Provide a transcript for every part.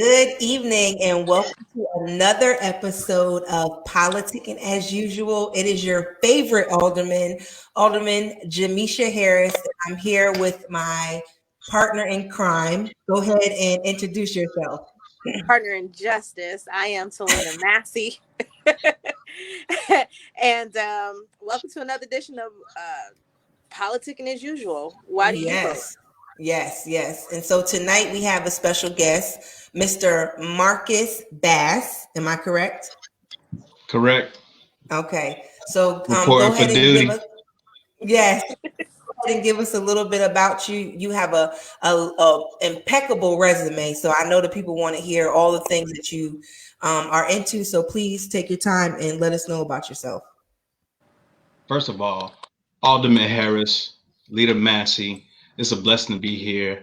Good evening and welcome to another episode of Politicking as usual. It is your favorite Alderman Jamisha Harris. I'm here with my partner in crime. Go ahead and introduce yourself. Partner in justice. I am Talina Massey. And welcome to another edition of Politicking as usual. Why do you vote? Yes. And so tonight we have a special guest, Mr. Marcus Bass. Am I correct? Correct. Okay. So Reporting go for ahead and give duty. us, yes, and give us a little bit about you. You have a impeccable resume, so I know that people want to hear all the things that you are into. So please take your time and let us know about yourself. First of all, Alderman Harris, Leader Massey, it's a blessing to be here.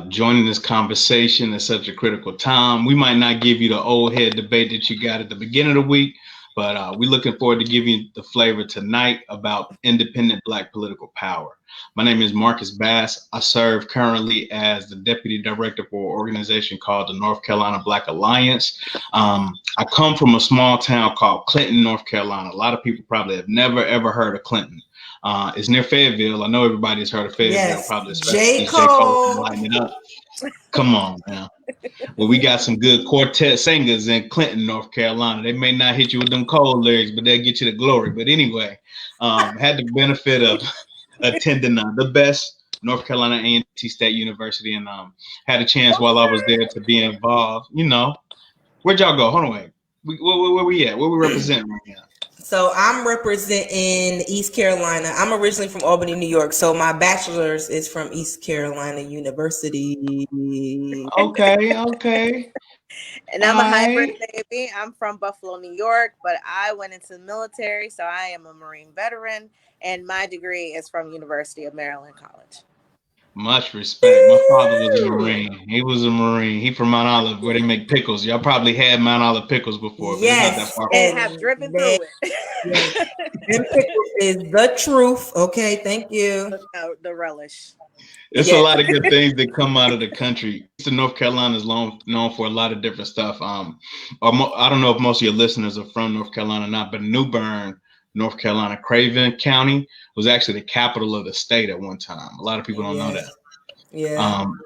Joining this conversation at such a critical time. We might not give you the old head debate that you got at the beginning of the week, but we're looking forward to giving you the flavor tonight about independent Black political power. My name is Marcus Bass. I serve currently as the Deputy Director for an organization called the North Carolina Black Alliance. I come from a small town called Clinton, North Carolina. A lot of people probably have never, ever heard of Clinton. It's near Fayetteville. I know everybody's heard of Fayetteville, Yes, probably J. especially J. Cole Cole. lighting it up. Come on now. Well, we got some good quartet singers in Clinton, North Carolina. They may not hit you with them cold lyrics, but they'll get you the glory. But anyway, had the benefit of attending the best North Carolina A&T State University, and had a chance while I was there to be involved. You know, where'd y'all go? Hold on, wait. Where we at? Where we representing right now? So I'm representing East Carolina. I'm originally from Albany, New York. So my bachelor's is from East Carolina University. Okay. And All I'm a hybrid right. baby. I'm from Buffalo, New York, but I went into the military, so I am a Marine veteran, and my degree is from University of Maryland College. Much respect. My father was a Marine. He was a Marine. He from Mount Olive, where they make pickles. Y'all probably had Mount Olive pickles before, but it's not that Yes, far from And here. have and driven through it. yes, them pickles is the truth. Okay, thank you. The relish. It's a Yes. lot of good things that come out of the country. Eastern North Carolina is known for a lot of different stuff. I don't know if most of your listeners are from North Carolina or not, but New Bern, North Carolina, Craven County was actually the capital of the state at one time. A lot of people don't know that. Yes. Yeah. Um,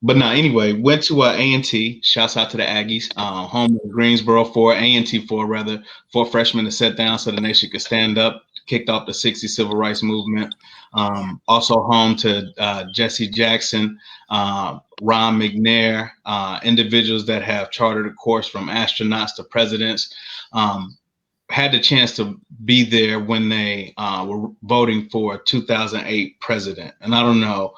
But no, anyway, went to A&T. Shouts out to the Aggies. Home of Greensboro for A&T for rather for freshmen to sit down so the nation could stand up. Kicked off the '60s civil rights movement. Also home to Jesse Jackson, Ron McNair, individuals that have charted a course from astronauts to presidents. Had the chance to be there when they were voting for a 2008 president. And I don't know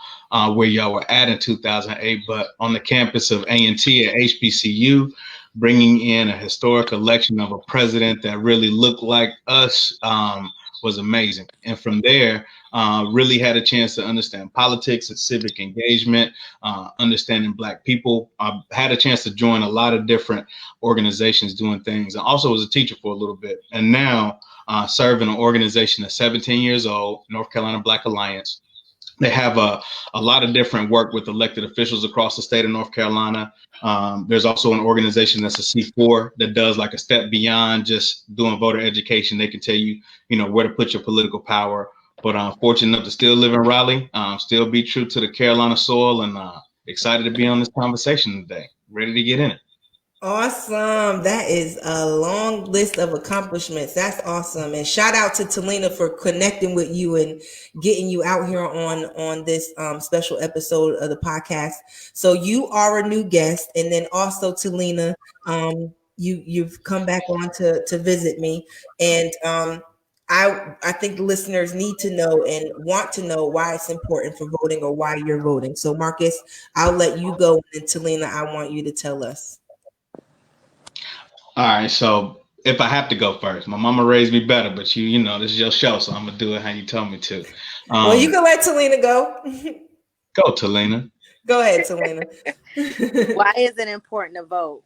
where y'all were at in 2008, but on the campus of A&T at HBCU, bringing in a historic election of a president that really looked like us was amazing. And from there, really had a chance to understand politics and civic engagement, understanding Black people. I had a chance to join a lot of different organizations doing things, and also was a teacher for a little bit. And now serving an organization that's 17 years old, North Carolina Black Alliance. They have a lot of different work with elected officials across the state of North Carolina. There's also an organization that's a C4 that does like a step beyond just doing voter education. They can tell you, where to put your political power. But I'm fortunate enough to still live in Raleigh, still be true to the Carolina soil, and excited to be on this conversation today. Ready to get in it. Awesome. That is a long list of accomplishments. That's awesome. And shout out to Talina for connecting with you and getting you out here on this special episode of the podcast. So you are a new guest, and then also Talina, you've come back on to visit me, and I think the listeners need to know and want to know why it's important for voting or why you're voting. So Marcus, I'll let you go, and Talina, I want you to tell us. All right, so if I have to go first, my mama raised me better, but this is your show, so I'm gonna do it how you tell me to. Well, you can let Talina go. Go, Talina. Go ahead, Talina. Why is it important to vote?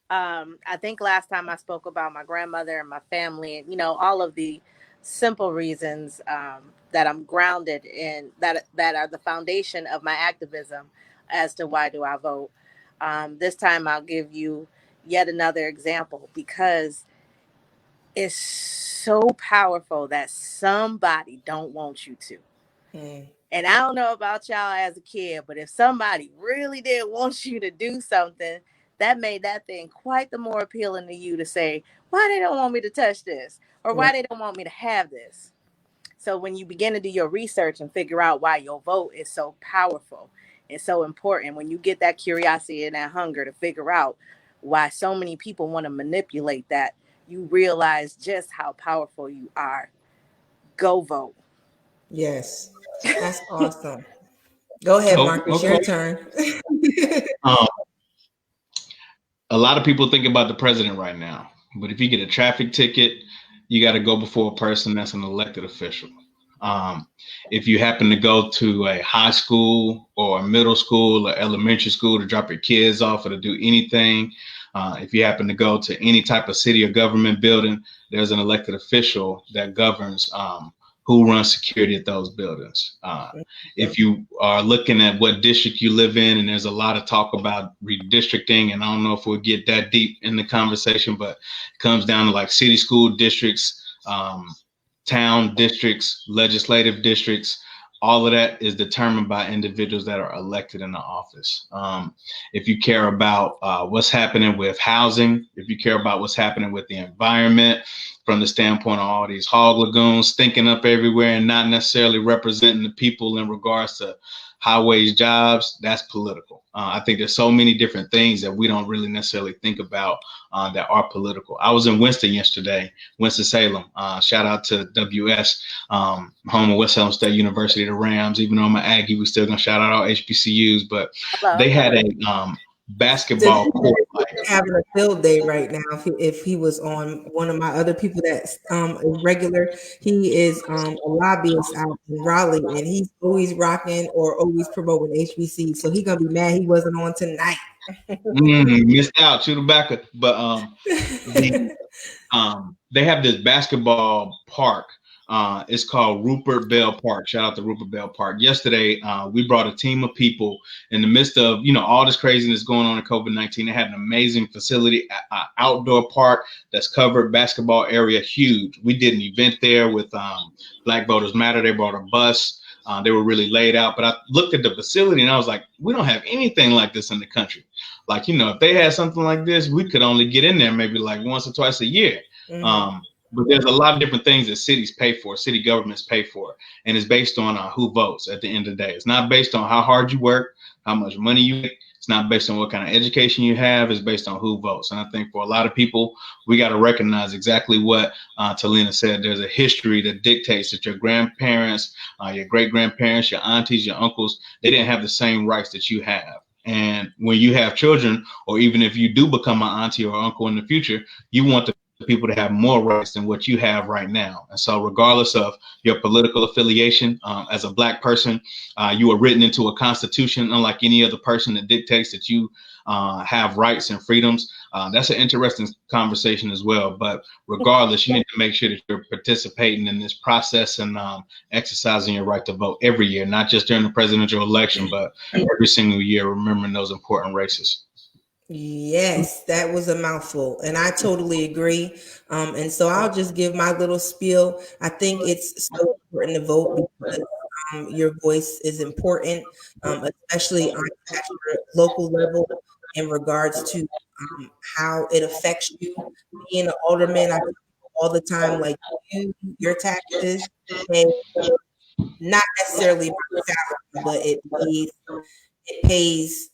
I think last time I spoke about my grandmother and my family, and all of the simple reasons that I'm grounded in that are the foundation of my activism as to why do I vote. This time I'll give you yet another example, because it's so powerful that somebody don't want you to. And I don't know about y'all as a kid, but if somebody really did want you to do something, that made that thing quite the more appealing to you to say, why they don't want me to touch this? Or why they don't want me to have this? So when you begin to do your research and figure out why your vote is so powerful and so important, when you get that curiosity and that hunger to figure out why so many people want to manipulate that, you realize just how powerful you are. Go vote. Yes, that's awesome. Go ahead, Marcus. Okay. Your turn. A lot of people think about the president right now, but if you get a traffic ticket, you got to go before a person that's an elected official. If you happen to go to a high school or a middle school or elementary school to drop your kids off or to do anything, if you happen to go to any type of city or government building, there's an elected official that governs who runs security at those buildings. If you are looking at what district you live in, and there's a lot of talk about redistricting, and I don't know if we'll get that deep in the conversation, but it comes down to like city school districts, town districts, legislative districts. All of that is determined by individuals that are elected in the office. If you care about what's happening with housing, if you care about what's happening with the environment, from the standpoint of all these hog lagoons stinking up everywhere and not necessarily representing the people in regards to high-wage jobs, that's political. I think there's so many different things that we don't really necessarily think about that are political. I was in Winston-Salem. Shout out to WS, home of West Salem State University, the Rams. Even though I'm an Aggie, we still gonna shout out our HBCUs. But they had a basketball court. Having a field day right now. If he was on one of my other people that's is regular, he is a lobbyist out in Raleigh, and he's always rocking or always promoting HBC. So he gonna be mad he wasn't on tonight. Missed out, Chewbacca. But they have this basketball park. It's called Rupert Bell Park. Shout out to Rupert Bell Park. Yesterday, we brought a team of people in the midst of, all this craziness going on in COVID-19. They had an amazing facility, outdoor park that's covered, basketball area, huge. We did an event there with Black Voters Matter. They brought a bus. They were really laid out. But I looked at the facility and I was like, we don't have anything like this in the country. Like, if they had something like this, we could only get in there maybe like once or twice a year. But there's a lot of different things that cities pay for, city governments pay for, and it's based on who votes at the end of the day. It's not based on how hard you work, how much money you make. It's not based on what kind of education you have. It's based on who votes. And I think for a lot of people, we got to recognize exactly what Talina said. There's a history that dictates that your grandparents, your great-grandparents, your aunties, your uncles, they didn't have the same rights that you have. And when you have children, or even if you do become an auntie or uncle in the future, you want the people to have more rights than what you have right now. And so regardless of your political affiliation, as a Black person, you are written into a constitution, unlike any other person, that dictates that you have rights and freedoms. That's an interesting conversation as well. But regardless, you need to make sure that you're participating in this process and exercising your right to vote every year, not just during the presidential election, but every single year, remembering those important races. Yes, that was a mouthful, and I totally agree. And so I'll just give my little spiel. I think it's so important to vote because your voice is important, especially on your local level in regards to how it affects you. Being an alderman, I tell people all the time, like your taxes pay not necessarily my salary, but it pays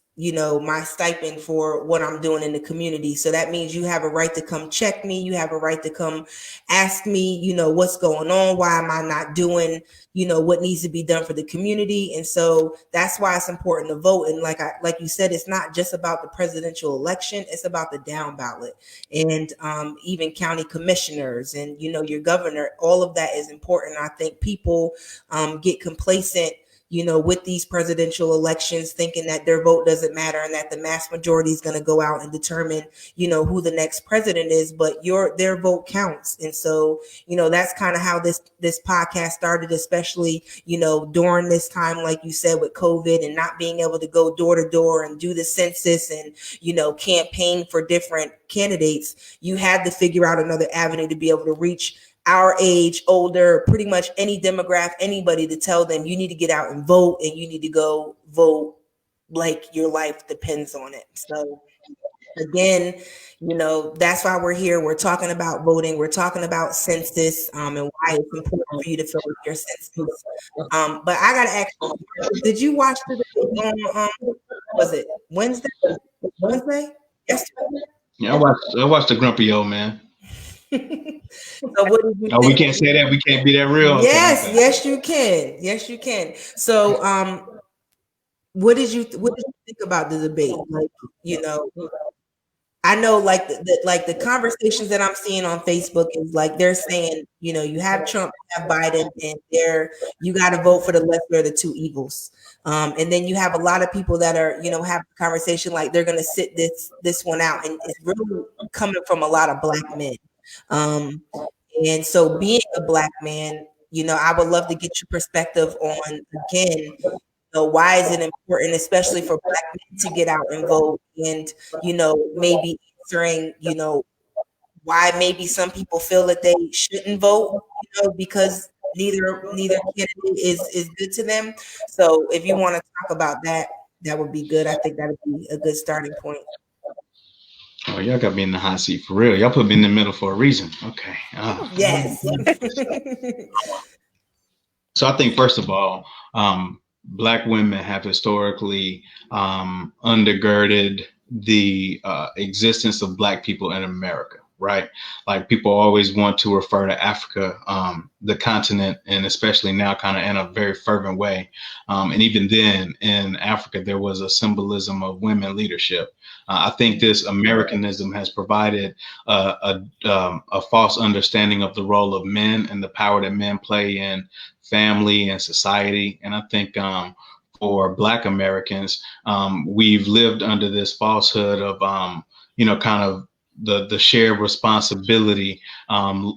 my stipend for what I'm doing in the community. So that means you have a right to come check me. You have a right to come ask me, what's going on? Why am I not doing, what needs to be done for the community? And so that's why it's important to vote. And like you said, it's not just about the presidential election. It's about the down ballot and even county commissioners and, your governor. All of that is important. I think people get complacent with these presidential elections, thinking that their vote doesn't matter and that the mass majority is going to go out and determine, who the next president is, but their vote counts. And so, that's kind of how this podcast started, especially, during this time, like you said, with COVID and not being able to go door to door and do the census and, campaign for different candidates. You had to figure out another avenue to be able to reach our age, older, pretty much any demographic, anybody, to tell them you need to get out and vote, and you need to go vote like your life depends on it. So again, that's why we're here. We're talking about voting. We're talking about census, and why it's important for you to fill out your census. But I got to ask you, did you watch the debate on, was it Wednesday? Yesterday? Yeah, I watched the grumpy old man. So what did you think? We can't say that. We can't be that real. Yes, you can. Yes, you can. So, what did you think about the debate? Like, I know, like the conversations that I'm seeing on Facebook is like they're saying, you have Trump, you have Biden, and you got to vote for the lesser of the two evils. And then you have a lot of people that are, have a conversation like they're going to sit this one out, and it's really coming from a lot of Black men. And so, being a Black man, I would love to get your perspective on, again, why is it important, especially for Black men, to get out and vote, and maybe answering, why maybe some people feel that they shouldn't vote, because neither candidate is good to them. So if you want to talk about that, that would be good. I think that would be a good starting point. Oh, y'all got me in the hot seat for real. Y'all put me in the middle for a reason. Okay. Yes. So I think, first of all, Black women have historically undergirded the existence of Black people in America, right? Like, people always want to refer to Africa, the continent, and especially now kind of in a very fervent way. And even then in Africa, there was a symbolism of women leadership. I think this Americanism has provided a false understanding of the role of men and the power that men play in family and society. And I think for Black Americans, we've lived under this falsehood of, kind of the shared responsibility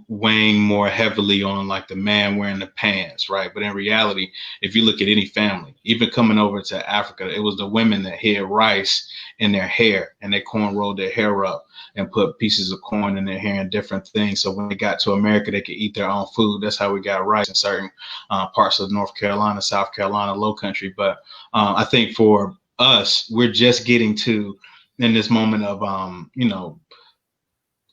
weighing more heavily on like the man wearing the pants, right? But in reality, if you look at any family, even coming over to Africa, it was the women that hid rice in their hair, and they cornrowed their hair up and put pieces of corn in their hair and different things. So when they got to America, they could eat their own food. That's how we got rice in certain parts of North Carolina, South Carolina, Low Country. But I think for us, we're just getting to, in this moment of,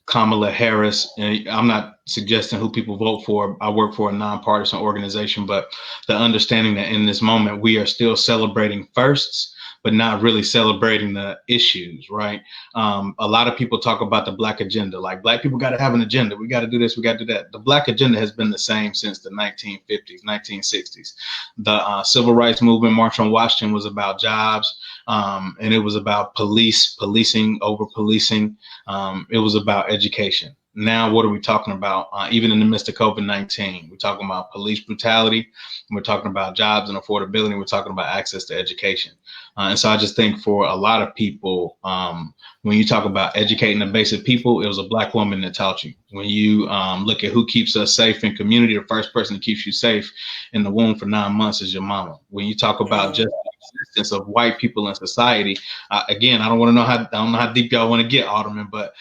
Kamala Harris. And I'm not suggesting who people vote for. I work for a nonpartisan organization, but the understanding that in this moment, we are still celebrating firsts, but not really celebrating the issues, right? A lot of people talk about the Black agenda, like Black people got to have an agenda. We got to do this, we got to do that. The Black agenda has been the same since the 1950s, 1960s. The civil rights movement, March on Washington, was about jobs, and it was about policing, over policing. It was about education. Now, what are we talking about? Even in the midst of COVID-19, we're talking about police brutality. We're talking about jobs and affordability. We're talking about access to education. And so I just think for a lot of people, when you talk about educating the basic people, it was a Black woman that taught you. When you look at who keeps us safe in community, the first person that keeps you safe in the womb for 9 months is your mama. When you talk about just the existence of white people in society, again, I don't know how deep y'all want to get, Alderman, but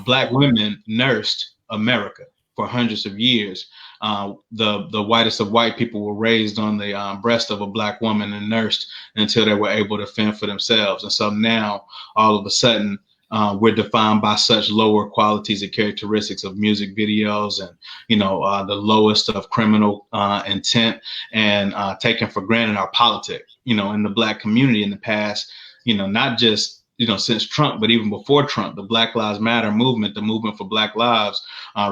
Black women nursed America for hundreds of years. The whitest of white people were raised on the breast of a Black woman and nursed until they were able to fend for themselves. And so now, all of a sudden, we're defined by such lower qualities and characteristics of music videos and, the lowest of criminal intent, and taking for granted our politics, in the Black community in the past, not just since Trump, but even before Trump, the Black Lives Matter movement, the movement for Black lives,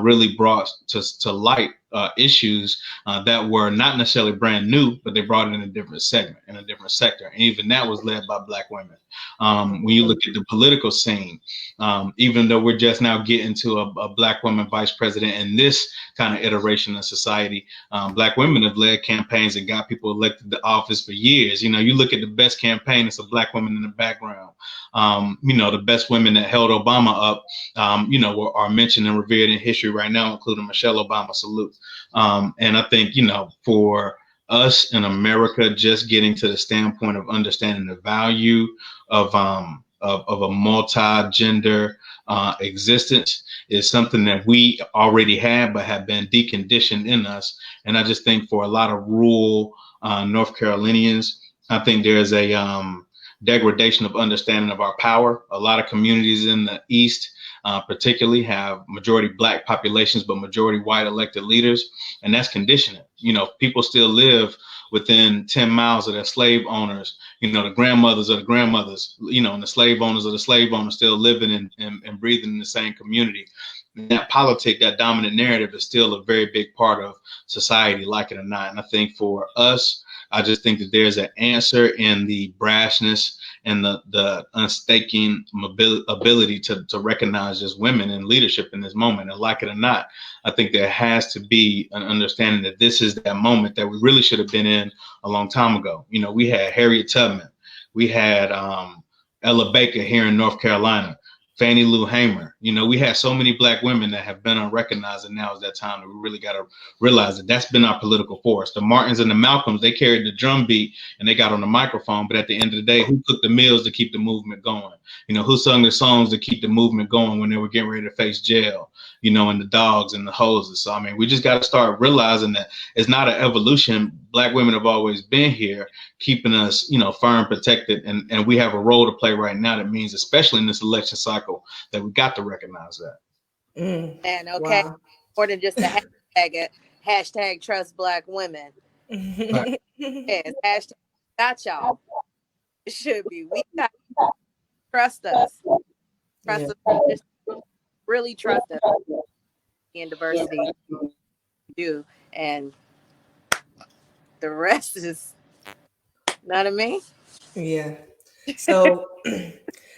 really brought to light issues that were not necessarily brand new, but they brought it in a different segment, in a different sector. And even that was led by Black women. When you look at the political scene, even though we're just now getting to a Black woman vice president in this kind of iteration of society, Black women have led campaigns and got people elected to office for years. You know, you look at the best campaign, it's a Black woman in the background. You know, the best women that held Obama up, you know, are mentioned and revered in history right now, including Michelle Obama. Salute. And I think, you know, for us in America, just getting to the standpoint of understanding the value of a multi-gender existence is something that we already have, but have been deconditioned in us. And I just think for a lot of rural North Carolinians, I think there's a degradation of understanding of our power. A lot of communities in the East particularly have majority Black populations, but majority white elected leaders. And that's conditioning. You know, people still live within 10 miles of their slave owners. You know, the grandmothers of the grandmothers, you know, and the slave owners of the slave owners still living and breathing in the same community. And that politic, that dominant narrative is still a very big part of society, like it or not. And I think for us, I just think that there's an answer in the brashness and the unstaking ability to recognize just women in leadership in this moment. And like it or not, I think there has to be an understanding that this is that moment that we really should have been in a long time ago. You know, we had Harriet Tubman, we had Ella Baker here in North Carolina, Fannie Lou Hamer. You know, we had so many Black women that have been unrecognized, and now is that time that we really got to realize that that's been our political force. The Martins and the Malcolms, they carried the drum beat and they got on the microphone, but at the end of the day, who cooked the meals to keep the movement going? You know, who sung the songs to keep the movement going when they were getting ready to face jail, you know, and the dogs and the hoses. So, I mean, we just got to start realizing that it's not an evolution. Black women have always been here, keeping us, you know, firm, protected, and we have a role to play right now. That means, especially in this election cycle, that we got to recognize that. And okay, wow. More than just the hashtag trust Black women. Right. Yes, hashtag got y'all. It should be. We got trust us. Trust us. Really trust us in diversity. Do and the rest is not of me. Yeah. So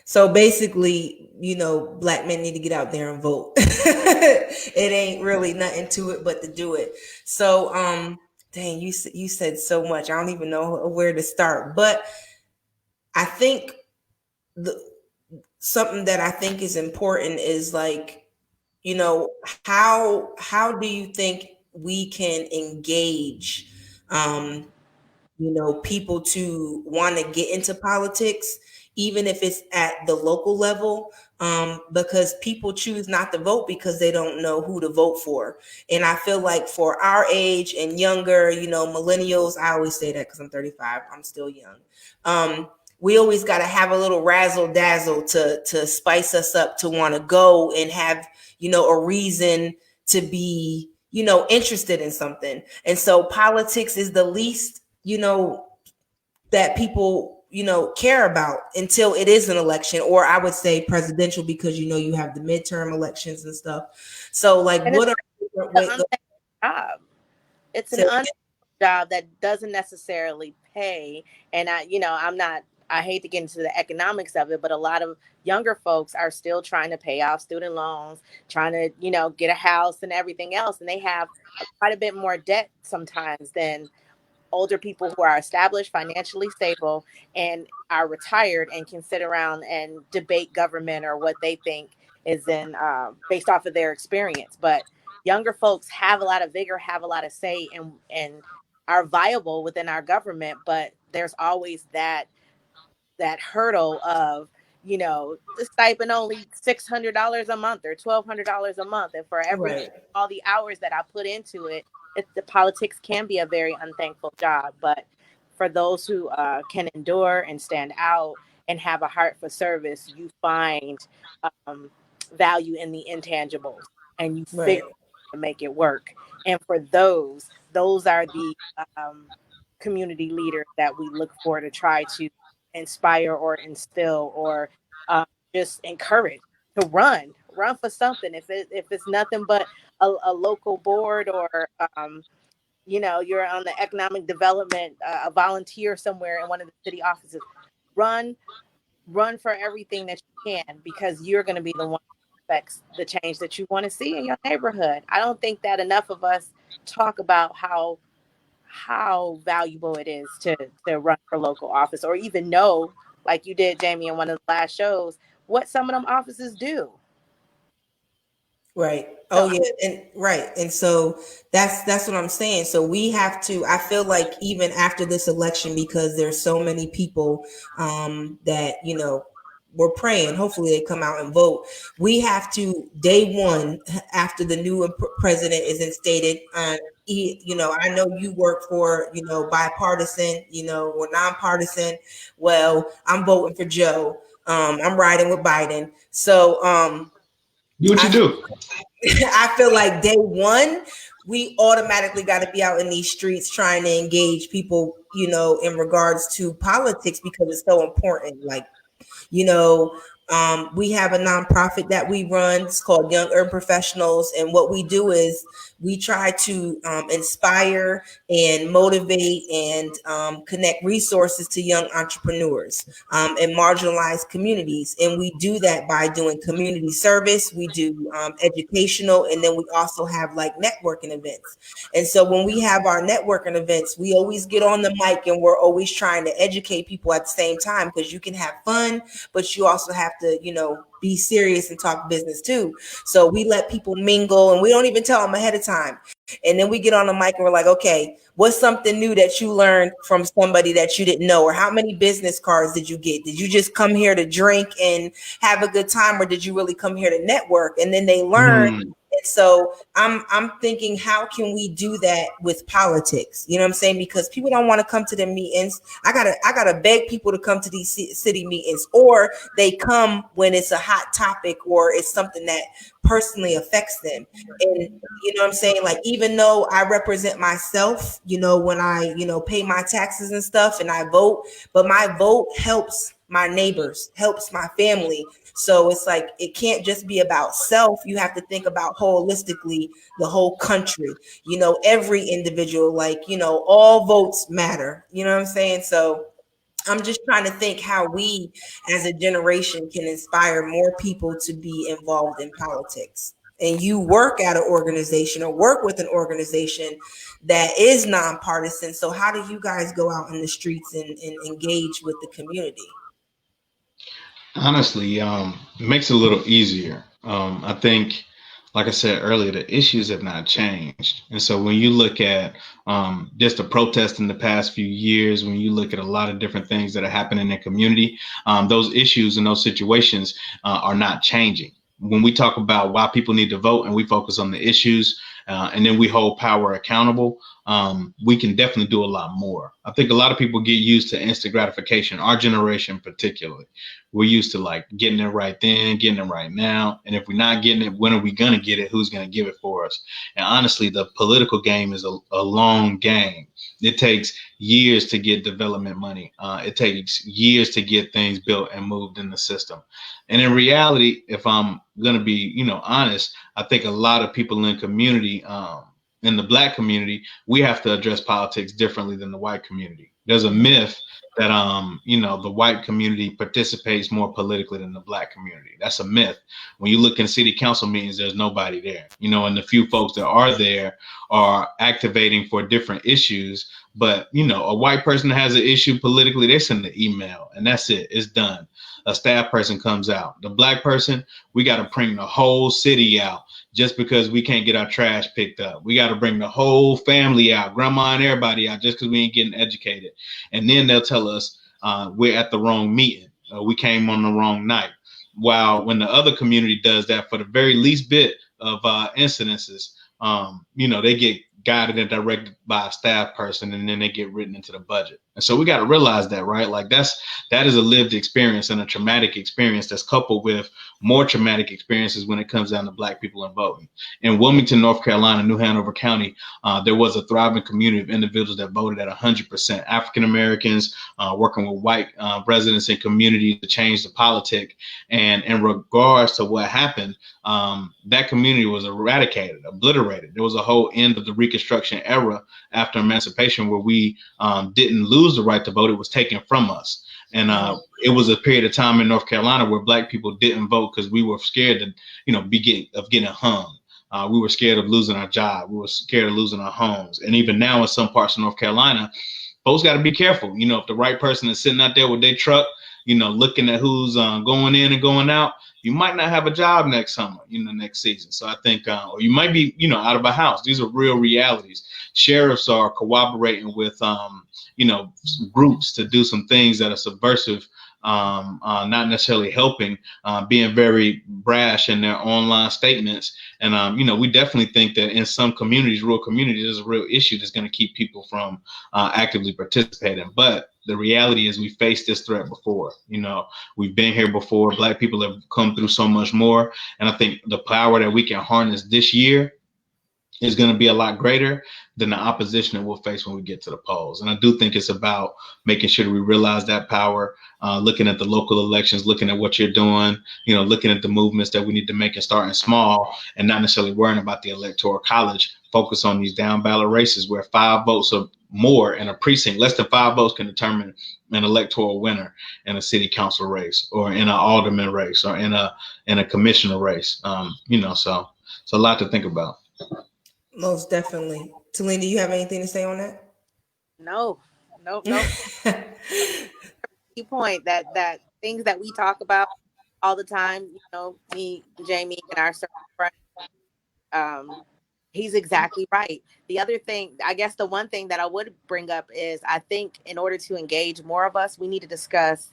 so basically, you know, Black men need to get out there and vote. It ain't really nothing to it but to do it. So dang, you said so much. I don't even know where to start. But I think something that I think is important is, like, you know, how do you think we can engage you know, people to want to get into politics, even if it's at the local level, because people choose not to vote because they don't know who to vote for. And I feel like for our age and younger, you know, millennials, I always say that because I'm 35, I'm still young. We always got to have a little razzle dazzle to spice us up to want to go and have, you know, a reason to be, you know, interested in something. And so politics is the least, you know, that people, you know, care about until it is an election, or I would say presidential, because, you know, you have the midterm elections and stuff. So, like, and what are job? It's an unpaid job that doesn't necessarily pay. And I hate to get into the economics of it, but a lot of younger folks are still trying to pay off student loans, trying to, you know, get a house and everything else. And they have quite a bit more debt sometimes than older people who are established, financially stable, and are retired and can sit around and debate government or what they think is in based off of their experience. But younger folks have a lot of vigor, have a lot of say, and are viable within our government. But there's always that hurdle of, you know, the stipend only $600 a month or $1,200 a month, and for all the hours that I put into it, the politics can be a very unthankful job. But for those who can endure and stand out and have a heart for service, you find value in the intangibles, and you figure to make it work. And for those are the community leaders that we look for to try to inspire or instill or just encourage to run for something. If it's nothing but a local board, or you're on the economic development, a volunteer somewhere in one of the city offices, run for everything that you can, because you're going to be the one that affects the change that you want to see in your neighborhood. I don't think that enough of us talk about how valuable it is to run for local office, or even know, like you did, Jamie, in one of the last shows, what some of them offices do. Right. So Oh yeah, and right. And so that's what I'm saying. So we have to, I feel like even after this election, because there's so many people that, we're praying, hopefully they come out and vote. We have to, day one, after the new president is instated, I know you work for, bipartisan, or nonpartisan. Well, I'm voting for Joe. I'm riding with Biden. So Do what you I do. I feel like day one, we automatically got to be out in these streets trying to engage people, in regards to politics, because it's so important. Like, you know, we have a nonprofit that we run. It's called Young Urban Professionals. And what we do is we try to inspire and motivate and connect resources to young entrepreneurs and marginalized communities. And we do that by doing community service. We do educational, and then we also have like networking events. And so when we have our networking events, we always get on the mic and we're always trying to educate people at the same time, because you can have fun, but you also have to, be serious and talk business too. So we let people mingle, and we don't even tell them ahead of time. And then we get on the mic and we're like, okay, what's something new that you learned from somebody that you didn't know? Or how many business cards did you get? Did you just come here to drink and have a good time, or did you really come here to network? And then they learn. Mm. And so I'm thinking, how can we do that with politics? You know what I'm saying? Because people don't want to come to the meetings. I gotta beg people to come to these city meetings, or they come when it's a hot topic or it's something that personally affects them. And you know what I'm saying? Like, even though I represent myself, when I, pay my taxes and stuff and I vote, but my vote helps my neighbors, helps my family. So it's like, it can't just be about self. You have to think about holistically the whole country, every individual, like, all votes matter. You know what I'm saying? So I'm just trying to think how we as a generation can inspire more people to be involved in politics. And you work at an organization or work with an organization that is nonpartisan. So how do you guys go out in the streets and engage with the community? Honestly, it makes it a little easier. I think, like I said earlier, the issues have not changed. And so when you look at just the protests in the past few years, when you look at a lot of different things that are happening in the community, those issues and those situations are not changing. When we talk about why people need to vote and we focus on the issues, and then we hold power accountable, we can definitely do a lot more. I think a lot of people get used to instant gratification, our generation particularly. We're used to like getting it right then, getting it right now. And if we're not getting it, when are we going to get it? Who's going to give it for us? And honestly, the political game is a long game. It takes years to get development money. It takes years to get things built and moved in the system. And in reality, if I'm going to be, honest, I think a lot of people in community, in the Black community, we have to address politics differently than the white community. There's a myth that the white community participates more politically than the Black community. That's a myth. When you look in city council meetings, there's nobody there. And the few folks that are there are activating for different issues. But a white person has an issue politically, they send an email and that's it. It's done. A staff person comes out. The Black person, we got to bring the whole city out. Just because we can't get our trash picked up, we got to bring the whole family out, grandma and everybody out, just because we ain't getting educated. And then they'll tell us we're at the wrong meeting. We came on the wrong night. While when the other community does that for the very least bit of incidences, they get guided and directed by a staff person, and then they get written into the budget. And so we got to realize that, right? Like that is a lived experience and a traumatic experience that's coupled with more traumatic experiences when it comes down to Black people and voting. In Wilmington, North Carolina, New Hanover County, there was a thriving community of individuals that voted at 100%. African Americans working with white residents and communities to change the politic. And in regards to what happened, that community was eradicated, obliterated. There was a whole end of the Reconstruction era after emancipation where we didn't lose the right to vote. It was taken from us. And it was a period of time in North Carolina where Black people didn't vote because we were scared to, getting hung. We were scared of losing our job. We were scared of losing our homes. And even now in some parts of North Carolina, folks got to be careful. If the right person is sitting out there with their truck, looking at who's going in and going out, you might not have a job next summer, next season. So I think, or you might be, out of a house. These are real realities. Sheriffs are cooperating with, groups to do some things that are subversive, not necessarily helping, being very brash in their online statements. And, we definitely think that in some communities, rural communities, there's a real issue that's going to keep people from actively participating. But the reality is we faced this threat before. We've been here before. Black people have come through so much more. And I think the power that we can harness this year is going to be a lot greater than the opposition that we'll face when we get to the polls. And I do think it's about making sure that we realize that power, looking at the local elections, looking at what you're doing, looking at the movements that we need to make and starting small and not necessarily worrying about the electoral college. Focus on these down ballot races where 5 votes or more in a precinct, less than 5 votes can determine an electoral winner in a city council race or in an alderman race or in a commissioner race. So it's a lot to think about. Most definitely. Talina, do you have anything to say on that? No. Key point that things that we talk about all the time, me, Jamie, and our friends, he's exactly right. The other thing, I guess the one thing that I would bring up is I think in order to engage more of us, we need to discuss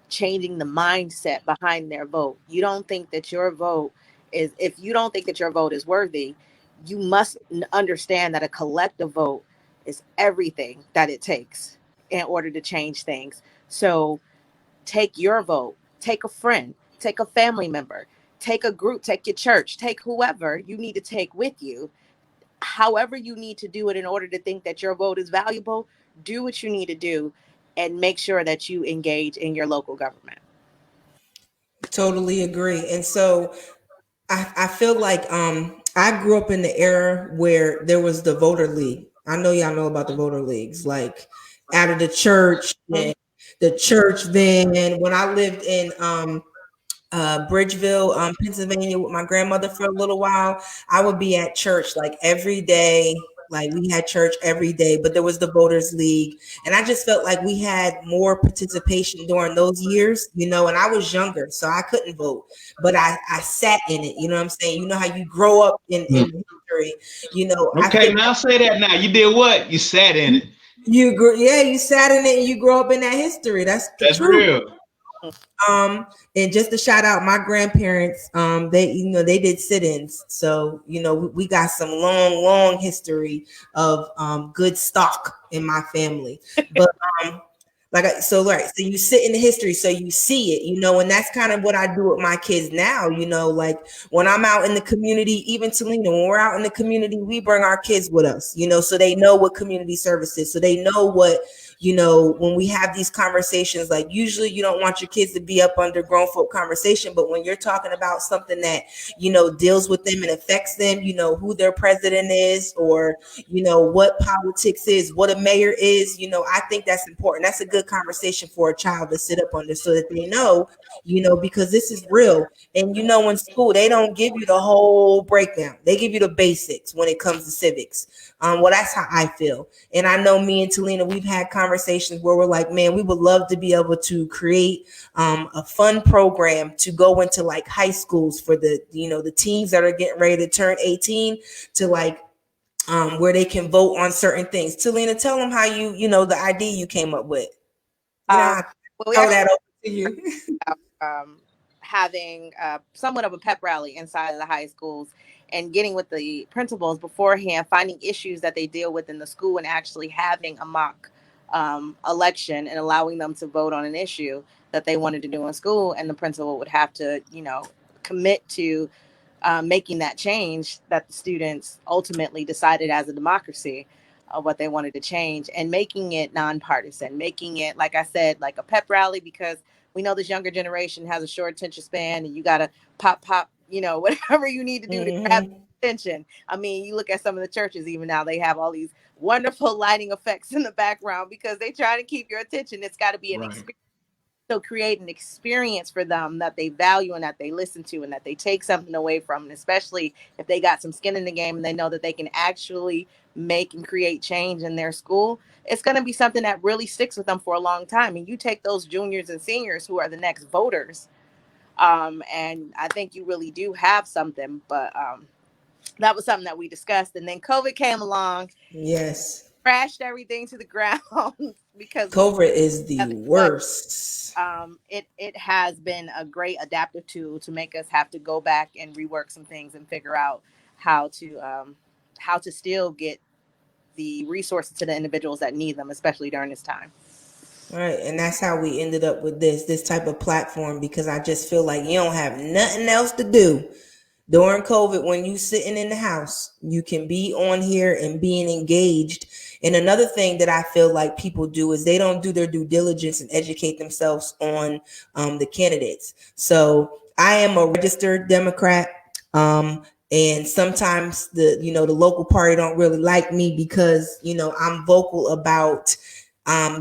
changing the mindset behind their vote. If you don't think that your vote is worthy, you must understand that a collective vote is everything that it takes in order to change things. So take your vote, take a friend, take a family member, take a group, take your church, take whoever you need to take with you. However you need to do it in order to think that your vote is valuable, do what you need to do and make sure that you engage in your local government. Totally agree. And so I feel like I grew up in the era where there was the voter league. I know y'all know about the voter leagues, like out of the church and the church van. When I lived in Bridgeville, Pennsylvania with my grandmother for a little while, I would be at church like every day. Like we had church every day, but there was the Voters League. And I just felt like we had more participation during those years, and I was younger, so I couldn't vote, but I sat in it. You know what I'm saying? You know how you grow up in history, Okay, now say that now. You did what? You sat in it. You sat in it and you grow up in that history. That's truth. Real. And just to shout out my grandparents, they did sit-ins. So, we got some long history of good stock in my family. But so you sit in the history, so you see it, and that's kind of what I do with my kids now, like when I'm out in the community, even Talina, when we're out in the community, we bring our kids with us, so they know what community service is, so they know what, when we have these conversations, like usually you don't want your kids to be up under grown folk conversation, but when you're talking about something that, deals with them and affects them, who their president is, or, what politics is, what a mayor is, I think that's important. That's a good conversation for a child to sit up under so that they know, because this is real. And, in school, they don't give you the whole breakdown. They give you the basics when it comes to civics. Well, that's how I feel. And I know me and Talina, we've had conversations where we're like, man, we would love to be able to create a fun program to go into like high schools for the, the teens that are getting ready to turn 18 to like, where they can vote on certain things. Talina, tell them how the idea you came up with. Throw that over to you. Having somewhat of a pep rally inside of the high schools and getting with the principals beforehand, finding issues that they deal with in the school and actually having a mock election and allowing them to vote on an issue that they wanted to do in school, and the principal would have to, commit to making that change that the students ultimately decided as a democracy of what they wanted to change, and making it nonpartisan, making it, like I said, like a pep rally, because we know this younger generation has a short attention span, and you got to pop, whatever you need to do to grab attention. I mean, you look at some of the churches, even now, they have all these wonderful lighting effects in the background because they try to keep your attention. It's got to be an experience. So create an experience for them that they value and that they listen to and that they take something away from, and especially if they got some skin in the game and they know that they can actually make and create change in their school, it's going to be something that really sticks with them for a long time. And you take those juniors and seniors who are the next voters, and I think you really do have something. But that was something that we discussed, and then COVID came along. Yes. Crashed everything to the ground because COVID is the worst. It has been a great adaptive tool to make us have to go back and rework some things and figure out how to still get the resources to the individuals that need them, especially during this time. Right, and that's how we ended up with this type of platform, because I just feel like you don't have nothing else to do during COVID. When you sitting in the house, you can be on here and being engaged. And another thing that I feel like people do is they don't do their due diligence and educate themselves on the candidates. So I am a registered Democrat, and sometimes the local party don't really like me because I'm vocal about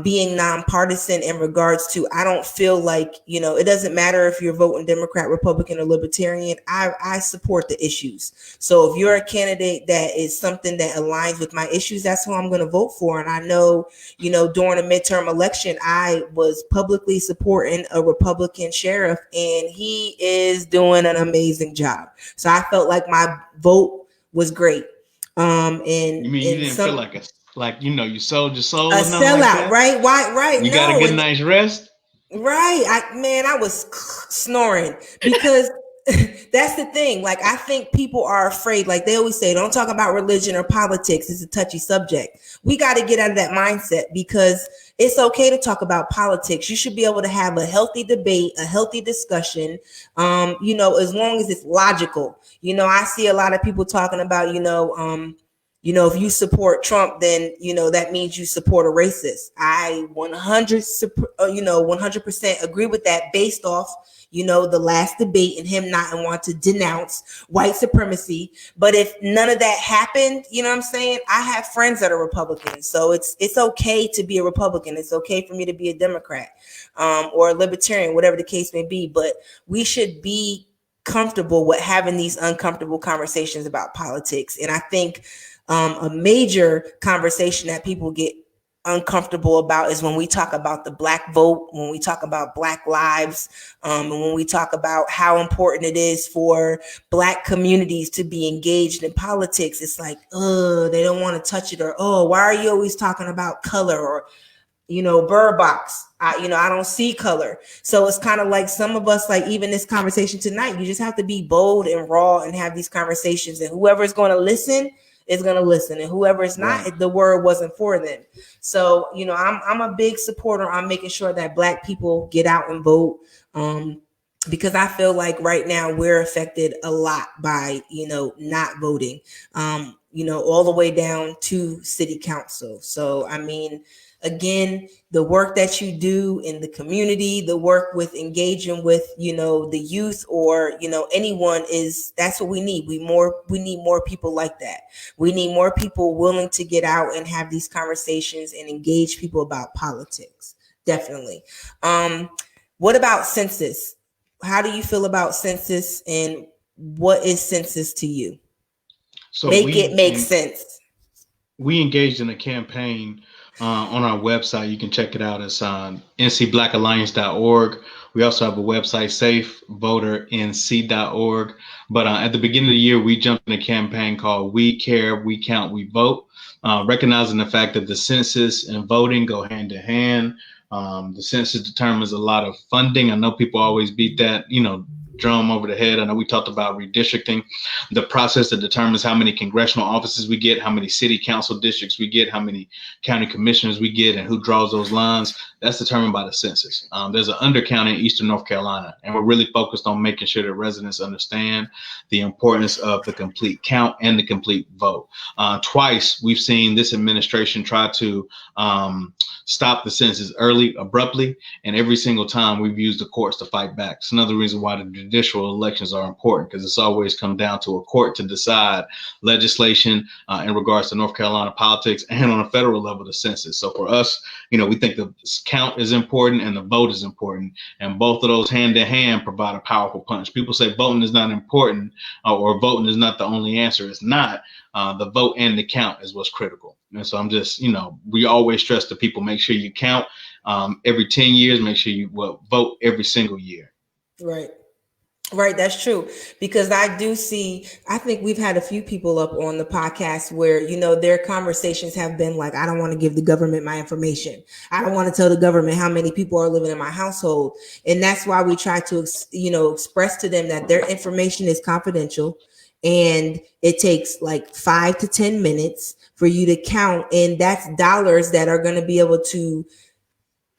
being nonpartisan in regards to, I don't feel like, it doesn't matter if you're voting Democrat, Republican, or Libertarian. I support the issues. So if you're a candidate that is something that aligns with my issues, that's who I'm going to vote for. And I know, during a midterm election, I was publicly supporting a Republican sheriff, and he is doing an amazing job. So I felt like my vote was great. And you mean you didn't feel like you sold your soul? A sellout, right? Right. You got a good night's rest? Right. I was snoring because that's the thing. Like, I think people are afraid. Like they always say, don't talk about religion or politics. It's a touchy subject. We got to get out of that mindset, because it's okay to talk about politics. You should be able to have a healthy debate, a healthy discussion, as long as it's logical. I see a lot of people talking about, if you support Trump, then, that means you support a racist. I 100% agree with that, based off, the last debate and him not want to denounce white supremacy. But if none of that happened, you know what I'm saying? I have friends that are Republicans. So it's okay to be a Republican. It's okay for me to be a Democrat, or a Libertarian, whatever the case may be. But we should be comfortable with having these uncomfortable conversations about politics. And I think a major conversation that people get uncomfortable about is when we talk about the Black vote, when we talk about Black lives, and when we talk about how important it is for Black communities to be engaged in politics. It's like, they don't want to touch it, or, why are you always talking about color, or, bird box. I don't see color. So it's kind of like some of us, like even this conversation tonight, you just have to be bold and raw and have these conversations, and whoever's going to listen is going to listen, and whoever is not, right, the word wasn't for them. So, I'm a big supporter on making sure that Black people get out and vote, because I feel like right now we're affected a lot by, not voting, all the way down to city council. So, again, the work that you do in the community, the work with engaging with, the youth, or, anyone, that's what we need. We need more people like that. We need more people willing to get out and have these conversations and engage people about politics. Definitely. What about Census? How do you feel about Census, and what is Census to you? So make it make sense. We engaged in a campaign on our website. You can check it out. It's on ncblackalliance.org. We also have a website, safevoternc.org. But at the beginning of the year, we jumped in a campaign called We Care, We Count, We Vote, recognizing the fact that the census and voting go hand in hand. The census determines a lot of funding. I know people always beat that, drum over the head. I know we talked about redistricting, the process that determines how many congressional offices we get, how many city council districts we get, how many county commissioners we get, and who draws those lines. That's determined by the census. There's an undercount in Eastern North Carolina, and we're really focused on making sure that residents understand the importance of the complete count and the complete vote. Twice we've seen this administration try to stop the census early, abruptly, and every single time we've used the courts to fight back. It's another reason why the judicial elections are important, because it's always come down to a court to decide legislation in regards to North Carolina politics, and on a federal level, the census. So for us, we think the count is important and the vote is important, and both of those hand in hand provide a powerful punch. People say voting is not important or voting is not the only answer. It's not. The vote and the count is what's critical. And so I'm just, we always stress to people, make sure you count every 10 years, make sure you vote every single year. Right. That's true. Because I think we've had a few people up on the podcast where, their conversations have been like, I don't want to give the government my information. I don't want to tell the government how many people are living in my household. And that's why we try to, express to them that their information is confidential. And it takes like 5 to 10 minutes for you to count. And that's dollars that are going to be able to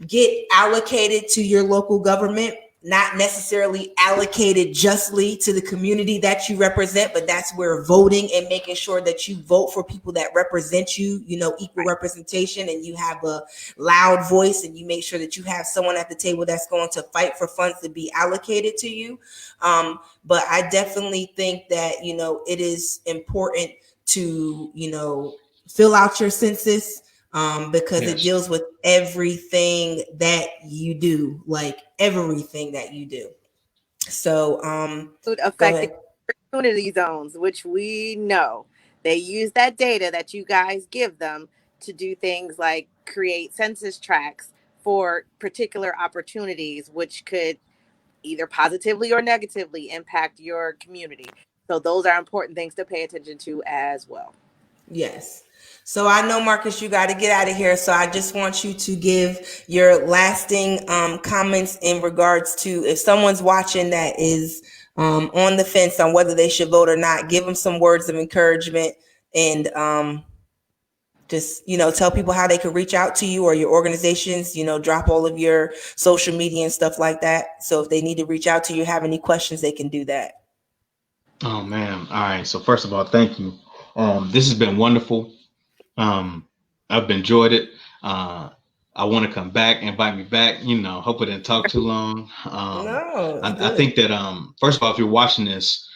get allocated to your local government, not necessarily allocated justly to the community that you represent, but that's where voting and making sure that you vote for people that represent you, equal representation, and you have a loud voice, and you make sure that you have someone at the table that's going to fight for funds to be allocated to you. But I definitely think that, it is important to, fill out your census. Because It deals with everything that you do, like everything that you do. So, affecting opportunity zones, which we know they use that data that you guys give them to do things like create census tracts for particular opportunities, which could either positively or negatively impact your community. So those are important things to pay attention to as well. Yes. So I know, Marcus, you got to get out of here. So I just want you to give your lasting comments in regards to, if someone's watching that is on the fence on whether they should vote or not, give them some words of encouragement, and just, tell people how they can reach out to you or your organizations, drop all of your social media and stuff like that. So if they need to reach out to you, have any questions, they can do that. Oh, man. All right. So first of all, thank you. This has been wonderful. I've enjoyed it. I want to come back, invite me back. Hope I didn't talk too long. No, I think that first of all, if you're watching this,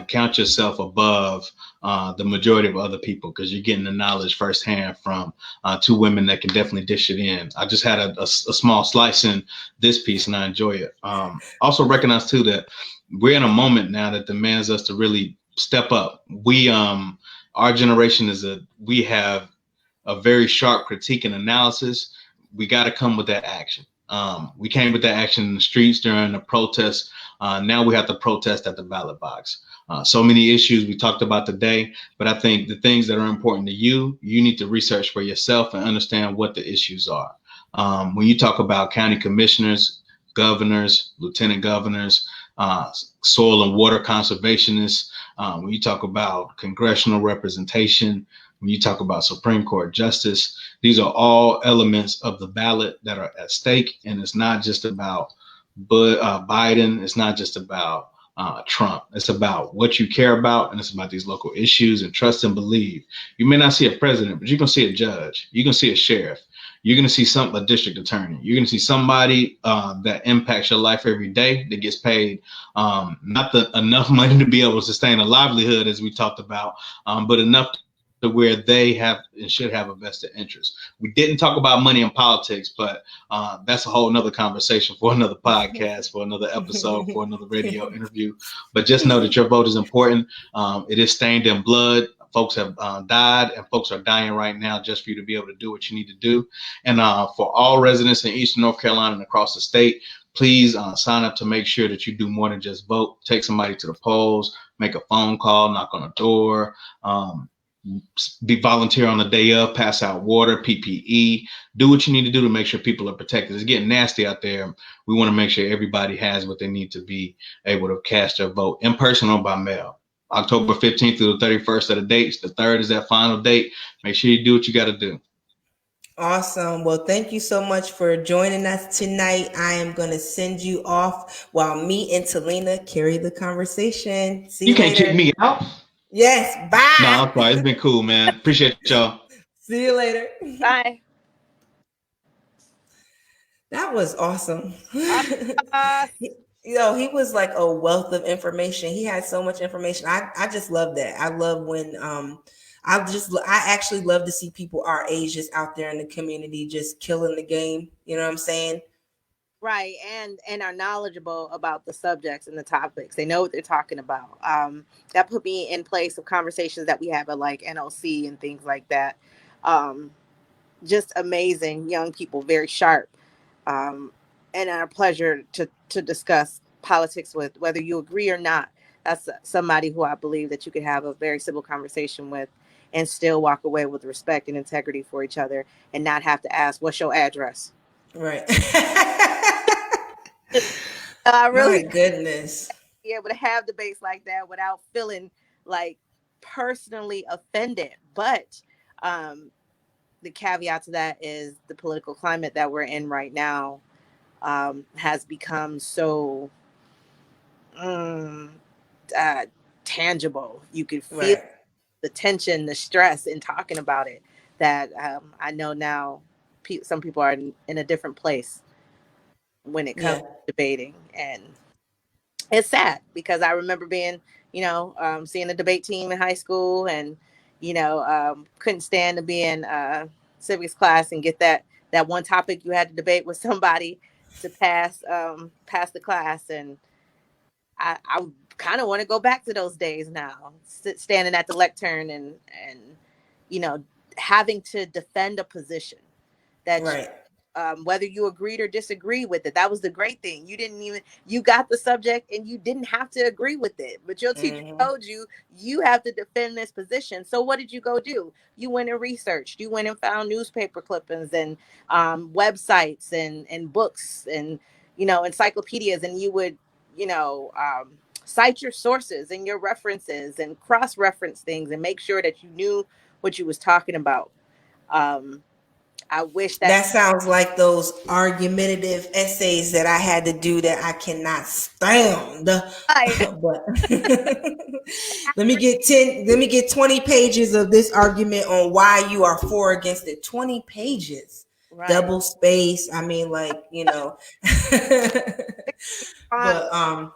count yourself above the majority of other people, because you're getting the knowledge firsthand from two women that can definitely dish it in. I just had a small slice in this piece, and I enjoy it. Also recognize too that we're in a moment now that demands us to really step up. Our generation we have a very sharp critique and analysis. We got to come with that action. We came with that action in the streets during the protests. Now we have to protest at the ballot box. So many issues we talked about today, but I think the things that are important to you need to research for yourself and understand what the issues are. When you talk about county commissioners, governors, lieutenant governors, soil and water conservationists, when you talk about congressional representation, when you talk about Supreme Court justice, these are all elements of the ballot that are at stake. And it's not just about Biden. It's not just about Trump. It's about what you care about, and it's about these local issues. And trust and believe. You may not see a president, but you're going to see a judge. You're going to see a sheriff. You're going to see a district attorney. You're going to see somebody that impacts your life every day, that gets paid not enough money to be able to sustain a livelihood, as we talked about, but enough to where they have and should have a vested interest. We didn't talk about money in politics, but that's a whole nother conversation for another podcast, for another episode, for another radio interview. But just know that your vote is important. It is stained in blood. Folks have died, and folks are dying right now just for you to be able to do what you need to do. And for all residents in Eastern North Carolina and across the state, please sign up to make sure that you do more than just vote. Take somebody to the polls, make a phone call, knock on a door. be volunteer on the day of, pass out water, PPE, do what you need to do to make sure people are protected. It's getting nasty out there. We want to make sure everybody has what they need to be able to cast their vote in person or by mail. October 15th through the 31st are the dates. The 3rd is that final date. Make sure you do what you got to do. Awesome. Well, thank you so much for joining us tonight. I am going to send you off while me and Talina carry the conversation. See you can't later. kick me out. Yes. Bye. No, I'm sorry. It's been cool, man. Appreciate y'all. See you later. Bye. That was awesome. He was like a wealth of information. He had so much information. I just love that. I love when I actually love to see people our age just out there in the community just killing the game. You know what I'm saying? Right, and are knowledgeable about the subjects and the topics. They know what they're talking about. That put me in place of conversations that we have at like NLC and things like that. Just amazing young people, very sharp, and our pleasure to discuss politics with, whether you agree or not. That's somebody who I believe that you could have a very civil conversation with and still walk away with respect and integrity for each other and not have to ask, what's your address? Right. I really, my goodness, be able to have debates like that without feeling like personally offended. But the caveat to that is the political climate that we're in right now has become so tangible. You can feel right. the tension, the stress in talking about it, that I know now some people are in a different place when it comes to debating. And it's sad because I remember being, seeing the debate team in high school, and, couldn't stand to be in civics class and get that one topic you had to debate with somebody to pass the class. And I kind of want to go back to those days now, standing at the lectern and having to defend a position that right. whether you agreed or disagreed with it. That was the great thing. You got the subject and you didn't have to agree with it, but your teacher told you have to defend this position. So what did you go do? You went and researched. You went and found newspaper clippings and websites and books and encyclopedias, and you would cite your sources and your references and cross-reference things and make sure that you knew what you was talking about. I wish that sounds like those argumentative essays that I had to do that I cannot stand. But let me get 20 pages of this argument on why you are for or against it. 20 pages. Right. Double space. I mean, like, but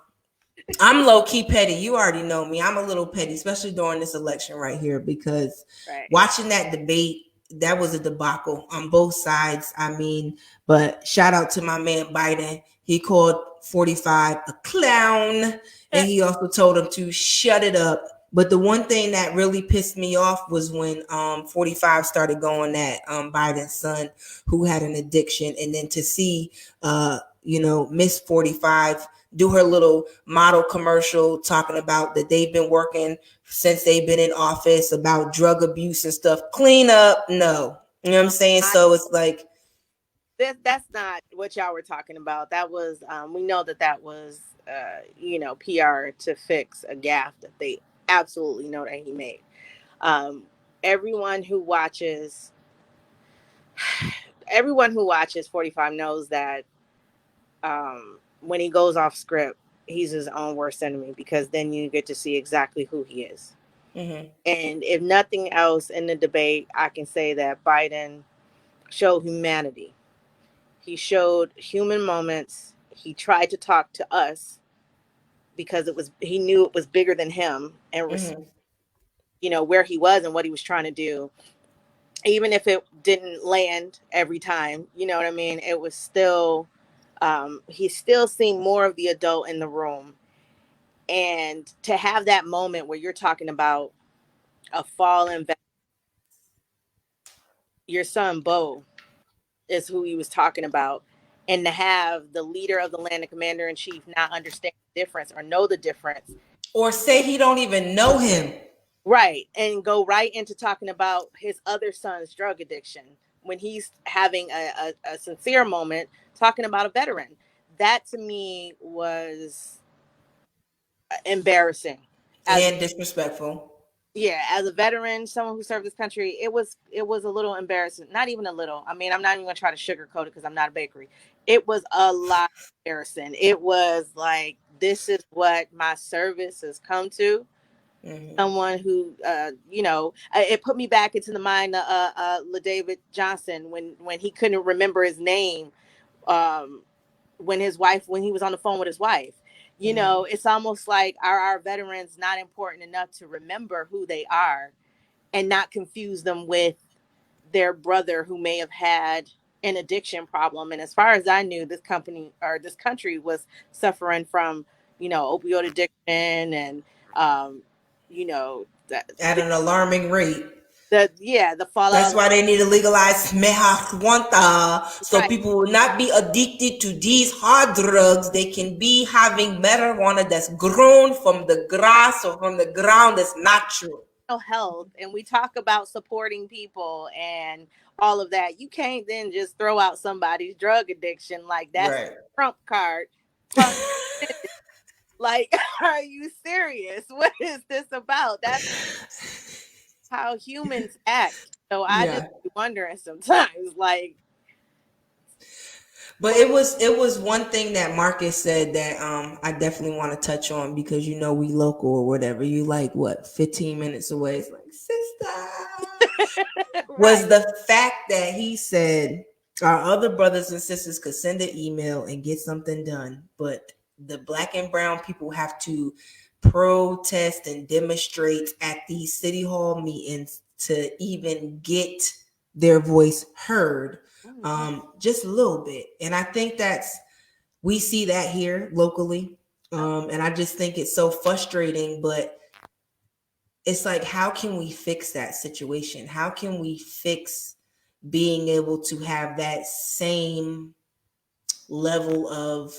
I'm low key petty. You already know me. I'm a little petty, especially during this election right here, because watching that debate, that was a debacle on both sides. I mean, but shout out to my man Biden. He called 45 a clown, and he also told him to shut it up. But the one thing that really pissed me off was when 45 started going at Biden's son, who had an addiction, and then to see Miss 45 do her little model commercial talking about that they've been working since they've been in office about drug abuse and stuff. Clean up. No. You know what I'm saying? So it's like, that's not what y'all were talking about. That was, we know that was, PR to fix a gaffe that they absolutely know that he made. Everyone who watches 45 knows that when he goes off script, he's his own worst enemy, because then you get to see exactly who he is. Mm-hmm. And if nothing else in the debate, I can say that Biden showed humanity. He showed human moments. He tried to talk to us because he knew it was bigger than him, and where he was and what he was trying to do. Even if it didn't land every time, you know what I mean? It was still, he still seemed more of the adult in the room. And to have that moment where you're talking about a fallen veteran, your son Bo is who he was talking about, and to have the leader of the land, the commander in chief, not understand the difference or know the difference, or say he don't even know him. Right. And go right into talking about his other son's drug addiction when he's having a sincere moment talking about a veteran. That to me was embarrassing. As And disrespectful. yeah, as a veteran, someone who served this country, it was a little embarrassing. Not even a little. I mean, I'm not even gonna try to sugarcoat it because I'm not a bakery. It was a lot embarrassing. It was like, this is what my service has come to. Mm-hmm. Someone who, it put me back into the mind of LaDavid Johnson when he couldn't remember his name, um, when he was on the phone with his wife. Mm-hmm. It's almost like, are our veterans not important enough to remember who they are and not confuse them with their brother who may have had an addiction problem? And as far as I knew, this country was suffering from, opioid addiction and, um, you know, At an alarming rate. the That's fallout. why they need to legalize marijuana so Right. people will not be addicted to these hard drugs. They can be having marijuana that's grown from the grass or from the ground that's natural. Health, and we talk about supporting people and all of that. You can't then just throw out somebody's drug addiction like that's Right. trump card. Pun intended. Like, are you serious? What is this about? That's how humans act. So I just Yeah. be wondering sometimes, like, But it was one thing that Marcus said that I definitely want to touch on because we local or whatever. You like what 15 minutes away. It's like sister. right. Was the fact that he said our other brothers and sisters could send an email and get something done, but the black and brown people have to protest and demonstrate at these city hall meetings to even get their voice heard, Mhm. just a little bit. And I think we see that here locally. And I just think it's so frustrating, but it's like, how can we fix that situation? How can we fix being able to have that same level of,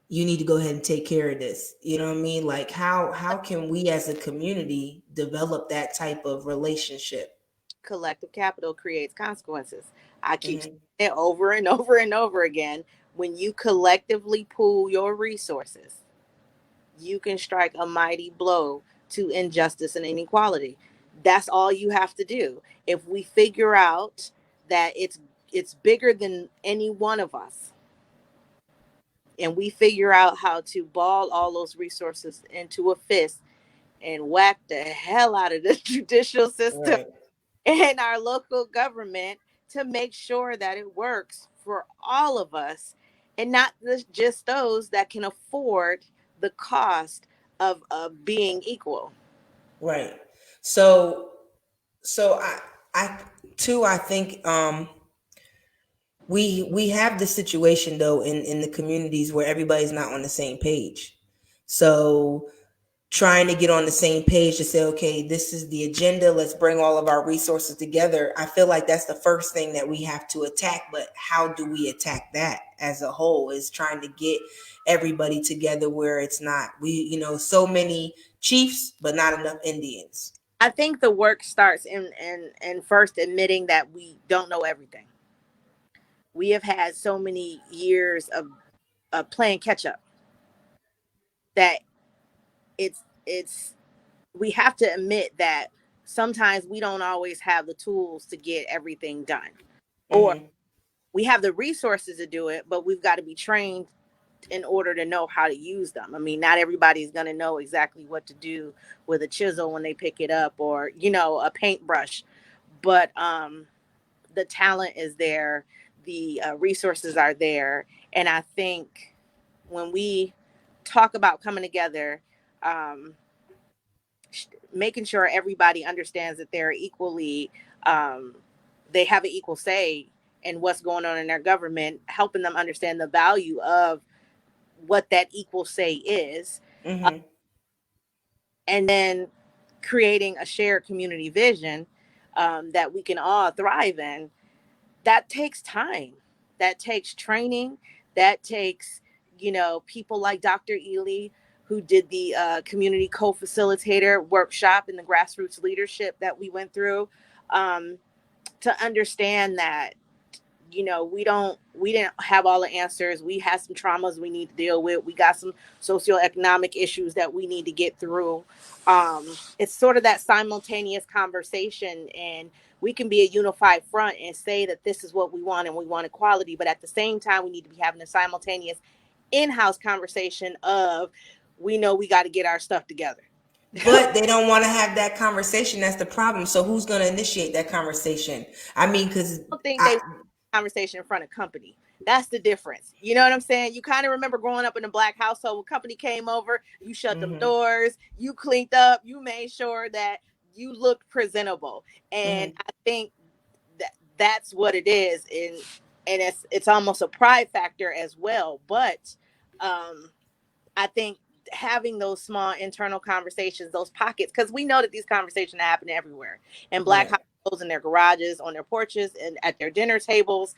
you need to go ahead and take care of this? You know what I mean? Like, how can we as a community develop that type of relationship? Collective capital creates consequences. I keep saying Hmm. it over and over and over again. When you collectively pool your resources, you can strike a mighty blow to injustice and inequality. That's all you have to do. If we figure out that it's bigger than any one of us, and we figure out how to ball all those resources into a fist and whack the hell out of the judicial system Right. and our local government to make sure that it works for all of us and not just those that can afford the cost of being equal. Right. So I too, I think we have the situation though in the communities where everybody's not on the same page. So trying to get on the same page to say, okay, this is the agenda, let's bring all of our resources together. I feel like that's the first thing that we have to attack. But how do we attack that as a whole? Is trying to get everybody together where it's not, so many chiefs but not enough Indians. I think the work starts in first admitting that we don't know everything. We have had so many years of playing catch up that it's we have to admit that sometimes we don't always have the tools to get everything done, or Hmm. we have the resources to do it, but we've got to be trained in order to know how to use them. I mean, not everybody's going to know exactly what to do with a chisel when they pick it up, or a paintbrush, but the talent is there, the resources are there. And I think when we talk about coming together, um, making sure everybody understands that they're equally, um, they have an equal say in what's going on in their government, helping them understand the value of what that equal say is, uh, Hmm. and then creating a shared community vision that we can all thrive in. That takes time, that takes training, that takes people like Dr. Ely, who did the community co-facilitator workshop and the grassroots leadership that we went through, um, to understand that, we didn't have all the answers. We had some traumas we need to deal with. We got some socioeconomic issues that we need to get through. It's sort of that simultaneous conversation, and we can be a unified front and say that this is what we want and we want equality, but at the same time we need to be having a simultaneous in-house conversation of, we know we got to get our stuff together. But they don't want to have that conversation. That's the problem. So who's going to initiate that conversation? I mean, because Don't think I, they conversation in front of company. That's the difference. You know what I'm saying? You kind of remember growing up in a black household, when company came over, you shut them mm-hmm, doors, you cleaned up, you made sure that you looked presentable. And mm-hmm, I think that that's what it is. And it's almost a pride factor as well. But um I think having those small internal conversations, those pockets, because we know that these conversations happen everywhere, in black right, households, in their garages, on their porches, and at their dinner tables,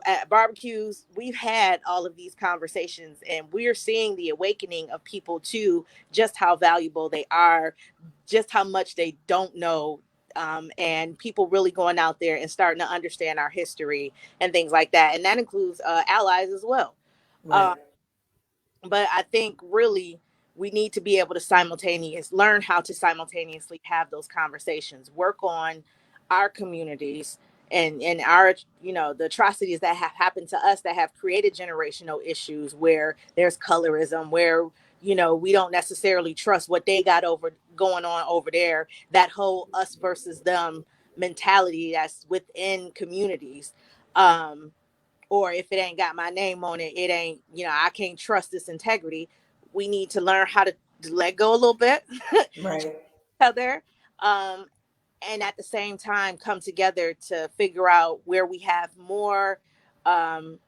at barbecues. We've had all of these conversations, and we're seeing the awakening of people to just how valuable they are, just how much they don't know. And people really going out there and starting to understand our history and things like that. And that includes allies as well. right, Um, but I think really we need to be able to learn how to simultaneously have those conversations, work on our communities and our, the atrocities that have happened to us that have created generational issues where there's colorism, where, we don't necessarily trust what they got over going on over there, that whole us versus them mentality that's within communities. Or if it ain't got my name on it, it ain't, I can't trust this integrity. We need to learn how to let go a little bit right, other, um, and at the same time come together to figure out where we have more um,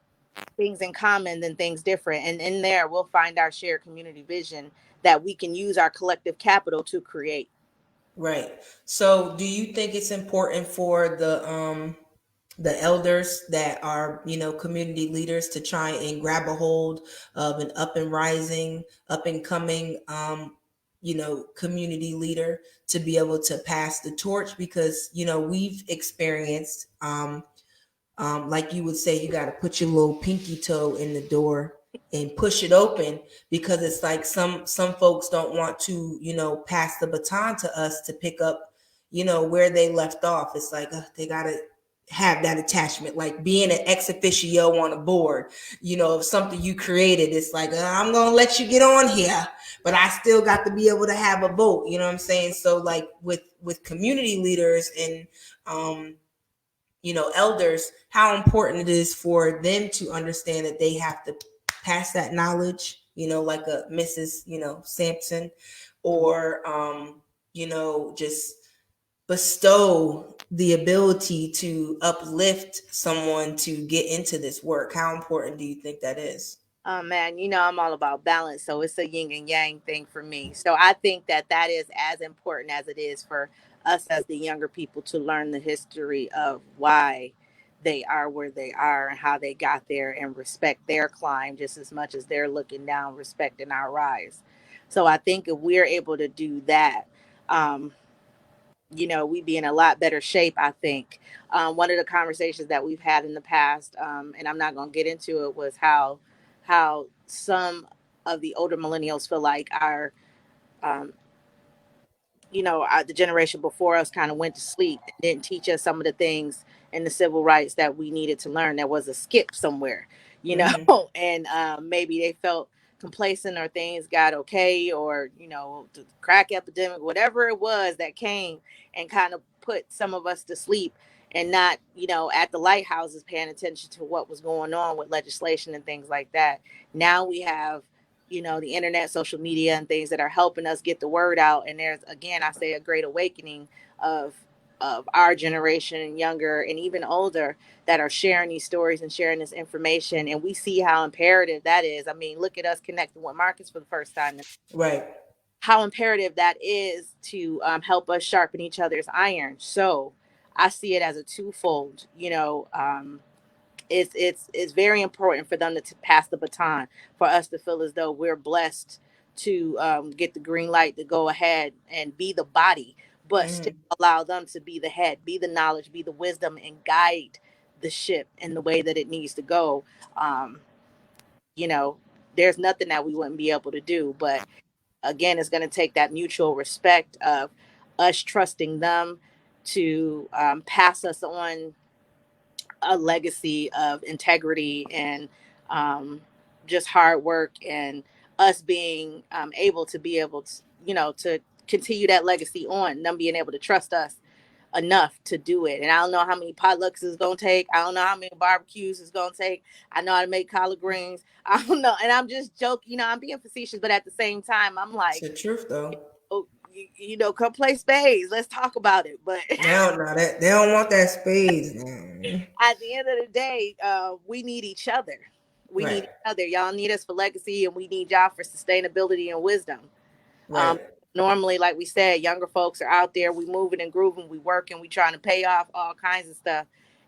things in common than things different. And in there, we'll find our shared community vision that we can use our collective capital to create. right. So do you think it's important for the elders that are, community leaders to try and grab a hold of an up and rising, up and coming, community leader to be able to pass the torch? Because we've experienced, like you would say, you got to put your little pinky toe in the door and push it open, because it's like some folks don't want to, pass the baton to us to pick up, where they left off. It's like they got to have that attachment, like being an ex officio on a board, of something you created. It's like, I'm gonna let you get on here, but I still got to be able to have a vote. You know what I'm saying? So like with community leaders and elders, how important it is for them to understand that they have to pass that knowledge, like a Mrs. Sampson, or just bestow the ability to uplift someone to get into this work. How important do you think that is? Oh man, I'm all about balance, so it's a yin and yang thing for me. So I think that that is as important as it is for us as the younger people to learn the history of why they are where they are and how they got there, and respect their climb just as much as they're looking down, respecting our rise. So I think if we're able to do that, um, we'd be in a lot better shape, I think. One of the conversations that we've had in the past, and I'm not going to get into it, was how some of the older millennials feel like um, the generation before us kind of went to sleep and didn't teach us some of the things in the civil rights that we needed to learn. There was a skip somewhere, Mm-hmm. and maybe they felt complacent, or things got okay, or, the crack epidemic, whatever it was that came and kind of put some of us to sleep, and not, at the lighthouses paying attention to what was going on with legislation and things like that. Now we have, the internet, social media, and things that are helping us get the word out. And there's, again, I say, a great awakening of our generation and younger and even older that are sharing these stories and sharing this information. And we see how imperative that is. I mean, look at us connecting with Marcus for the first time. Right. How imperative that is to help us sharpen each other's iron. So I see it as a twofold. It's very important for them to pass the baton, for us to feel as though we're blessed to get the green light to go ahead and be the body, but still allow them to be the head, be the knowledge, be the wisdom, and guide the ship in the way that it needs to go. Um, you know, there's nothing that we wouldn't be able to do. But again, it's going to take that mutual respect of us trusting them to pass us on a legacy of integrity and just hard work, and us being able to to continue that legacy on, them being able to trust us enough to do it. And I don't know how many potlucks it's gonna take. I don't know how many barbecues it's gonna take. I know how to make collard greens. I don't know. And I'm just joking, I'm being facetious, but at the same time, I'm It's like, the truth though. oh, come play spades. Let's talk about it. But Now, that they don't want that spades now. at the end of the day, we need each other. We need Right, each other. Y'all need us for legacy, and we need y'all for sustainability and wisdom. right. Um, Normally, like we said, younger folks are out there. We moving and grooving. We working. We trying to pay off all kinds of stuff.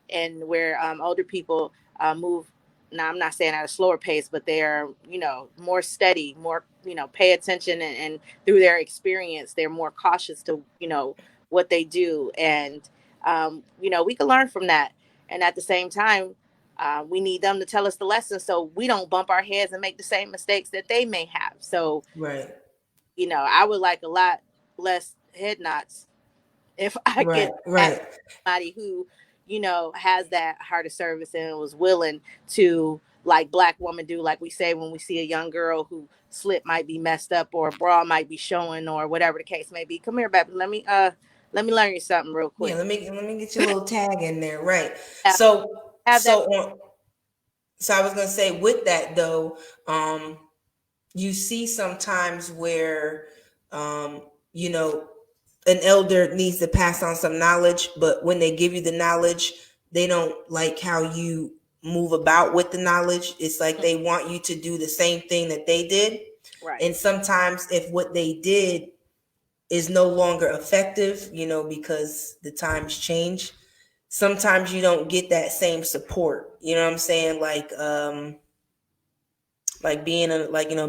And where older people move. Now, I'm not saying at a slower pace, but they're more steady, more pay attention, and through their experience, they're more cautious to what they do, and we can learn from that. And at the same time, we need them to tell us the lesson so we don't bump our heads and make the same mistakes that they may have. So Right. I would like a lot less head knots if I Right. could have Right. somebody who, has that heart of service and was willing to, like Black woman do, like we say when we see a young girl who slip might be messed up or a bra might be showing or whatever the case may be. Come here, baby. Let me learn you something real Yeah, quick. let me get your little tag in there. Right. Have, So have that. so on so I was gonna say with that though, um, you see sometimes where um, you know, an elder needs to pass on some knowledge, but when they give you the knowledge, they don't like how you move about with the knowledge. It's like they want you to do the same thing that they did. Right. And sometimes if what they did is no longer effective, because the times change, sometimes you don't get that same support. You know what I'm saying? Like being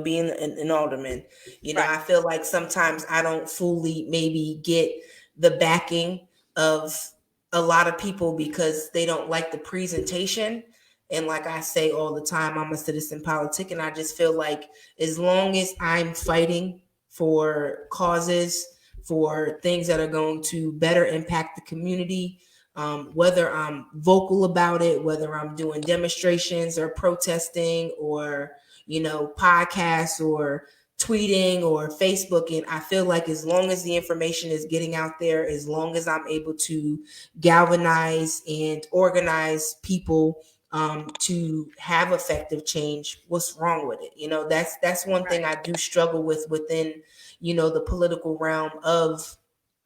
being an alderman. Right. I feel like sometimes I don't fully maybe get the backing of a lot of people because they don't like the presentation. And like I say all the time, I'm a citizen politic, and I just feel like as long as I'm fighting for causes, for things that are going to better impact the community, whether I'm vocal about it, whether I'm doing demonstrations or protesting or podcasts or tweeting or Facebooking, I feel like as long as the information is getting out there, as long as I'm able to galvanize and organize people to have effective change, what's wrong with it? That's one thing Right. I do struggle with within, the political realm of,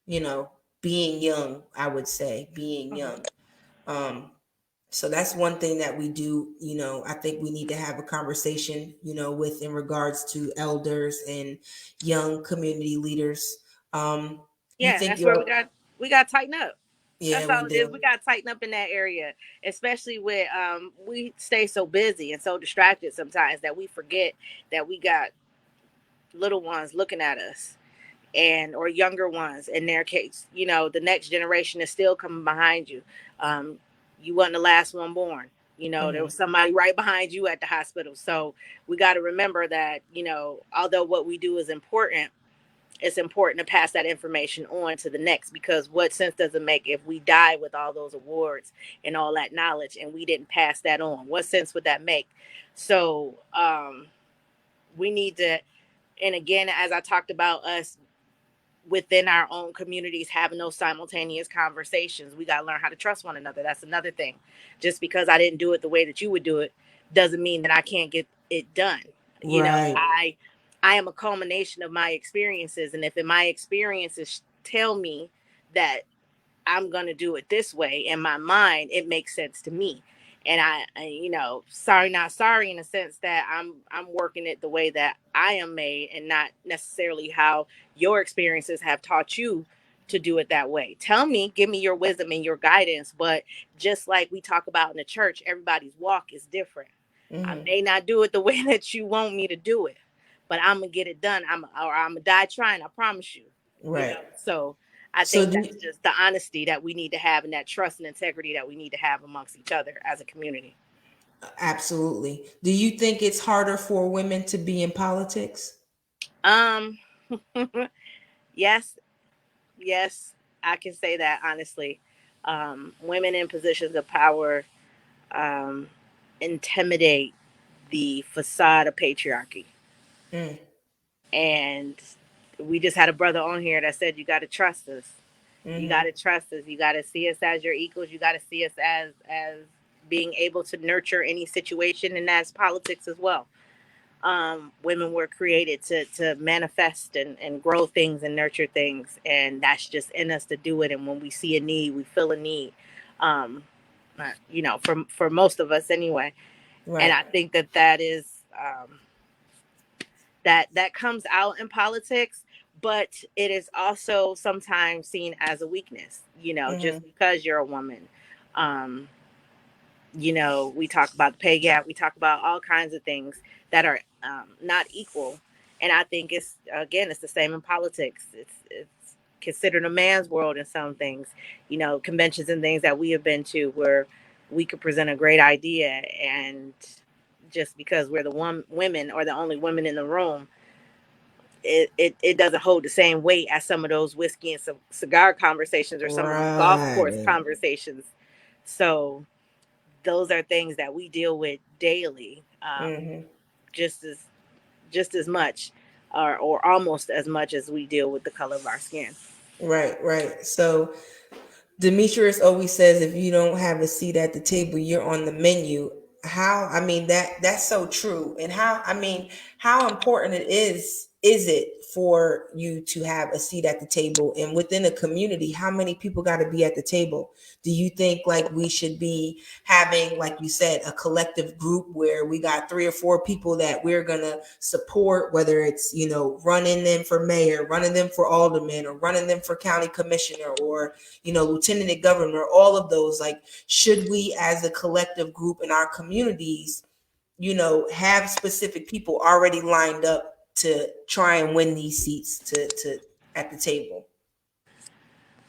you know, being young, I would say, being Mhm. young. Um, so that's one thing that we do. I think we need to have a conversation, with in regards to elders and young community leaders. You Yeah, think that's where you're, we got to tighten up. yeah, That's we all it is. do. We got to tighten up in that area, especially with we stay so busy and so distracted sometimes that we forget that we got little ones looking at us, and or younger ones in their case. The next generation is still coming behind you. Um, you wasn't the last one born. There was Hmm. somebody right behind you at the hospital. So we got to remember that, although what we do is important, it's important to pass that information on to the next, because what sense does it make if we die with all those awards and all that knowledge and we didn't pass that on? What sense would that make? So we need to, and again, as I talked about us within our own communities having those simultaneous conversations, we got to learn how to trust one another. That's another thing. Just because I didn't do it the way that you would do it doesn't mean that I can't get it done. Right. I am a culmination of my experiences, and if in my experiences tell me that I'm going to do it this way, in my mind it makes sense to me. And sorry not sorry, in a sense that I'm working it the way that I am made, and not necessarily how your experiences have taught you to do it that way. Tell me, give me your wisdom and your guidance. But just like we talk about in the church, everybody's walk is different. I Hmm. may not do it the way that you want me to do it, but I'm gonna get it done. I'm gonna die trying. I promise you. You Right. know. So I So think do that's just the honesty that we need to have, and that trust and integrity that we need to have amongst each other as a community. absolutely. Do you think it's harder for women to be in politics? Um, yes, yes, I can say that honestly. Women in positions of power um, intimidate the facade of patriarchy. Mm, And we just had a brother on here that said, you got to trust us. You got mm-hmm. to trust us. You got to see us as your equals. You got to see us as being able to nurture any situation, and that's politics as well. Women were created to manifest and grow things and nurture things, and that's just in us to do it. And when we see a need, we feel a need. Um, for most of us anyway. And Right. I think that is that comes out in politics, but it is also sometimes seen as a weakness. Mm-hmm. Just because you're a woman. Um, we talk about the pay gap. We talk about all kinds of things that are not equal. And I think it's the same in politics. It's considered a man's world in some things. Conventions and things that we have been to where we could present a great idea, and just because we're the one women or the only women in the room, it doesn't hold the same weight as some of those whiskey and cigar conversations or some of those golf course Right. conversations. So those are things that we deal with daily, Mm-hmm. just as much, or almost as much as we deal with the color of our skin. Right. Right. So Demetrius always says if you don't have a seat at the table, you're on the menu. How, I mean, that's so true. And how important is it for you to have a seat at the table? And within a community, how many people got to be at the table? Do you think like we should be having, like you said, a collective group where we got 3 or 4 people that we're gonna support, whether it's, running them for mayor, running them for alderman, or running them for county commissioner, or lieutenant governor, all of those, like, should we as a collective group in our communities, have specific people already lined up to try and win these seats to at the table?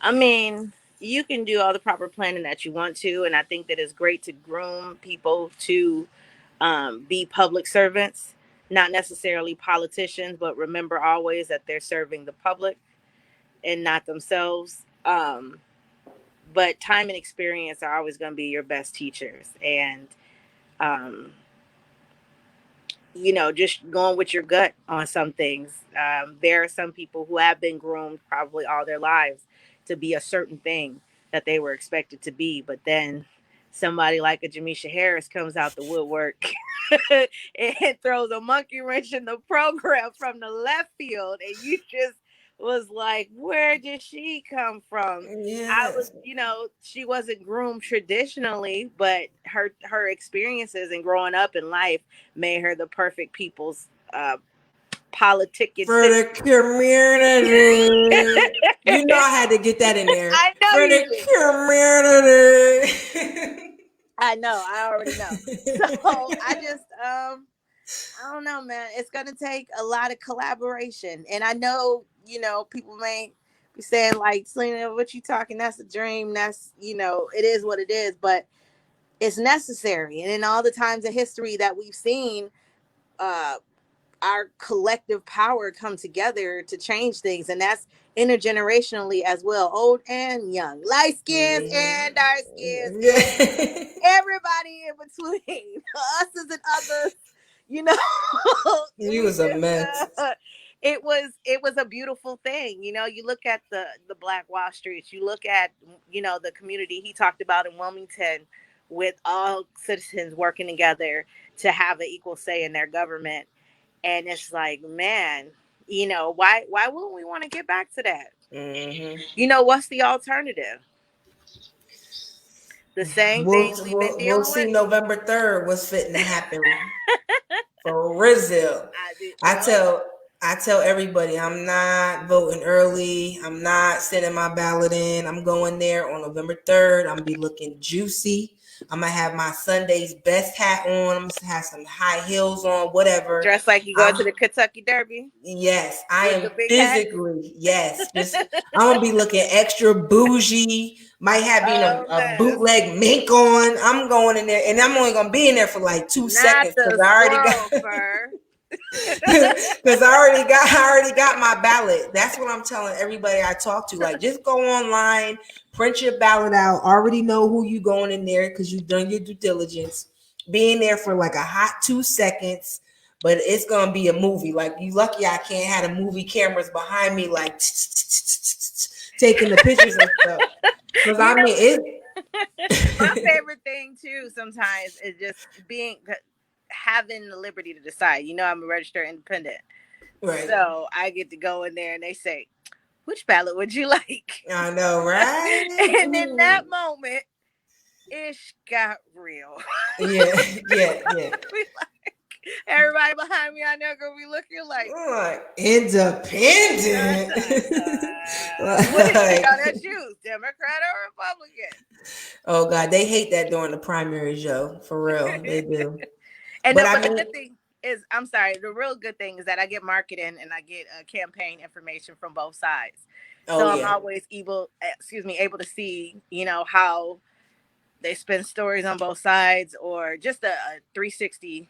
I mean, you can do all the proper planning that you want to, and I think that it's great to groom people to be public servants, not necessarily politicians, but remember always that they're serving the public and not themselves. But time and experience are always going to be your best teachers, and um, just going with your gut on some things. There are some people who have been groomed probably all their lives to be a certain thing that they were expected to be, but then somebody like a Jamisha Harris comes out the woodwork and throws a monkey wrench in the program from the left field, and you just was like, where did she come from? I was, Yes. she wasn't groomed traditionally, but her experiences and growing up in life made her the perfect people's politicking For citizen. the community. I had to get that in there. I know For you the did. community. I know. I already know. So I just I don't know, man. It's gonna take a lot of collaboration, and I know people may be saying like, "Selena, what you talking? That's a dream. That's it is what it is." But it's necessary, and in all the times of history that we've seen, uh, our collective power come together to change things, and that's intergenerationally as well, old and young, light skins and dark skins, and Yeah. everybody in between, us as and others. You know, You we was a just mess. it was a beautiful thing. You look at the Black Wall Streets. You look at the community he talked about in Wilmington, with all citizens working together to have an equal say in their government. And it's like, man, why wouldn't we want to get back to that? Hmm. What's the alternative? The same We'll, things we've been we'll dealing see with. November 3rd what's fitting to happen for Rizzo. I did, I well, tell I tell everybody I'm not voting early. I'm not sending my ballot in. I'm going there on November 3rd. I'm gonna be looking juicy. I'm gonna have my Sunday's best hat on. I'm gonna have some high heels on, whatever. Dress like you go to the Kentucky Derby. Yes, I With am the big hat. physically, yes. Just I'm gonna be looking extra bougie. Might have Oh, a man. bootleg mink on. I'm going in there, and I'm only gonna be in there for like 2 seconds Not because the I already squirrel got fur. because I already got my ballot. That's what I'm telling everybody I talk to. Like, just go online, print your ballot out. Already know who you going in there because you've done your due diligence. Be in there for like a hot 2 seconds, but it's gonna be a movie. Like, you lucky I can't have the movie cameras behind me, like taking the pictures and stuff. Because You I know, mean my it. favorite thing too sometimes is just having the liberty to decide. You know, I'm a registered independent, Right. so I get to go in there and they say, "Which ballot would you like?" I know, right? And in that moment, ish got real. Yeah, yeah, yeah. We like, everybody behind me, I know, gonna be looking like, Like, dun, independent. dun, dun. What did Like, y'all that choose, Democrat or Republican? oh God, they hate that during the primaries, Joe. For real, they do. And But no, I but the mean, good thing is, I'm sorry, the real good thing is that I get marketing and I get campaign information from both sides. oh So I'm yeah, always able to see, how they spin stories on both sides or just a 360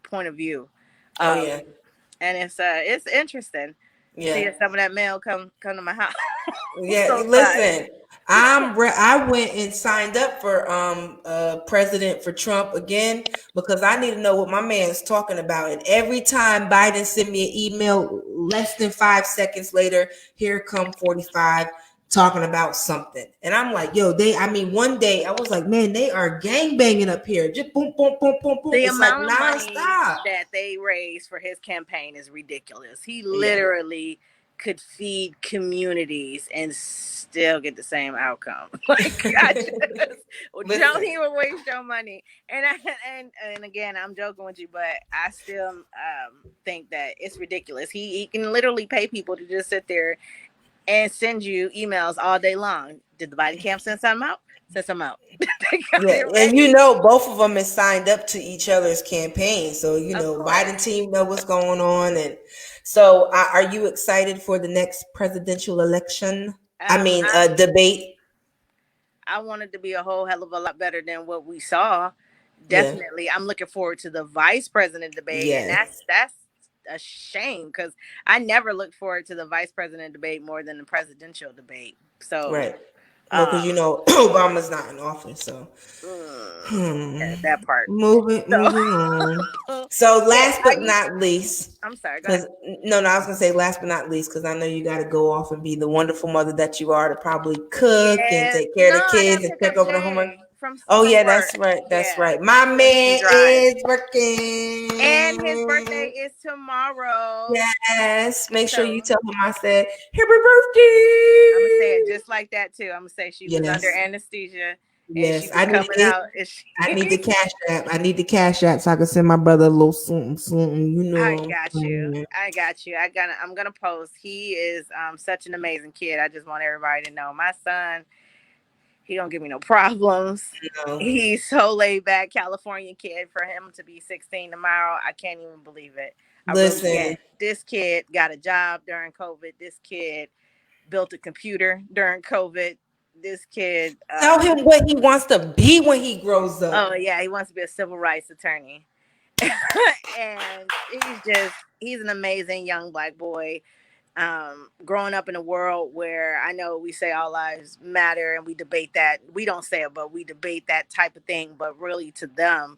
point of view. oh Um, yeah, and it's interesting yeah. seeing some of that mail come to my house Yeah, sometimes. listen, I went and signed up for president for Trump again because I need to know what my man's talking about. And every time Biden sent me an email, less than 5 seconds later, here come 45 talking about something. And I'm like, yo, one day I was like, man, they are gang banging up here. Just boom, boom, boom, boom, boom. The It's like amount of money nonstop. that they raised for his campaign is ridiculous. He Yeah, literally could feed communities and still get the same outcome. Like, I just don't listen. even waste your money. And and again, I'm joking with you, but I still think that it's ridiculous. He can literally pay people to just sit there and send you emails all day long. Did the Biden camp send something out? Send some out. They got Yeah, it and ready. both of them is signed up to each other's campaign, so Of Biden course. team know what's going on, and so are you excited for the next presidential election? I mean, I'm debate. I wanted to be a whole hell of a lot better than what we saw. Yeah, Definitely, I'm looking forward to the vice president debate, and yes, that's a shame because I never looked forward to the vice president debate more than the presidential debate. So, right. Well, because um, Obama's not in office, so yeah, that part. So, moving on. So yeah, last are but you? not least, I'm sorry. Go ahead. because no, I was gonna say last but not least, because I know you got to go off and be the wonderful mother that you are to probably cook and Yes. take care No, of the I kids gotta and pick check up over the homework. Jay from Oh yeah, work. that's right. That's Yeah, right. My so he can man drive. is And his birthday working. is tomorrow. Yes. Make sure you So tell him I said happy birthday. I'm gonna say it just like that too. I'm gonna say she was under Yes. anesthesia and she Yes. was coming out. And I need the she, cash app. I need the cash app so I can send my brother a little something, something. You I know. got you. I got you. I'm gonna post. He is such an amazing kid. I just want everybody to know my son. He don't give me no problems. No. He's so laid back, California kid. For him to be 16 tomorrow, I can't even believe it. I really Listen. can't. This kid got a job during COVID. This kid built a computer during COVID. This kid, Tell him what he wants to be when he grows up. oh yeah, he wants to be a civil rights attorney. And he's an amazing young black boy. Growing up in a world where I know we say all lives matter and we debate that. We don't say it, but we debate that type of thing. But really, to them,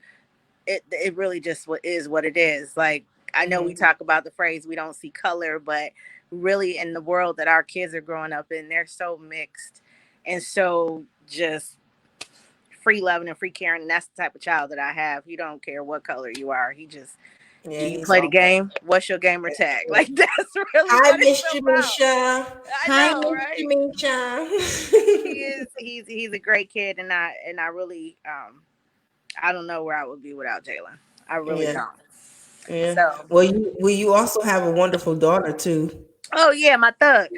it really just is what it is. Like, I know we Mhm. talk about the phrase "we don't see color," but really, in the world that our kids are growing up in, they're so mixed and so just free loving and free caring. And that's the type of child that I have. He don't care what color you are. He just, do Yeah, you he's play the awesome. game? What's your gamer tag? Like, that's really Hi, what it's Miss about. Jamisha. I Hi, know, Miss right? He Jamisha. is. He's a great kid, and I really I don't know where I would be without Jalen. I really Yeah, don't. yeah. So, Well, you also have a wonderful daughter too. oh yeah, my thug.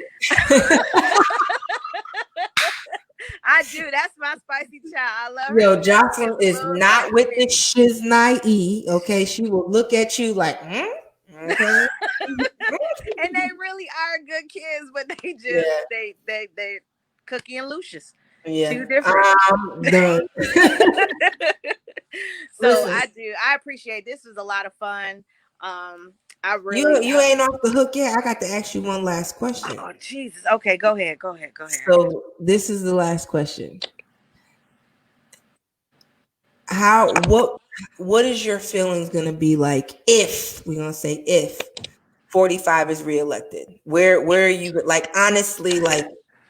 I do. That's my spicy child. I love her Yo, to death. She Jocelyn is a is little not with the ratchet. shiznai. Okay, she will look at you like, hmm? Okay. And they really are good kids, but they just Yeah, they Cookie and Lucius. yeah. Two different. I'm done. So Listen, I appreciate this was a lot of fun. I you really you ain't off the hook yet. I got to ask you one last question. oh Jesus. Okay, go ahead. Go ahead. So this is the last question. What is your feelings gonna be like if we're gonna say if 45 is reelected? Where are you like honestly like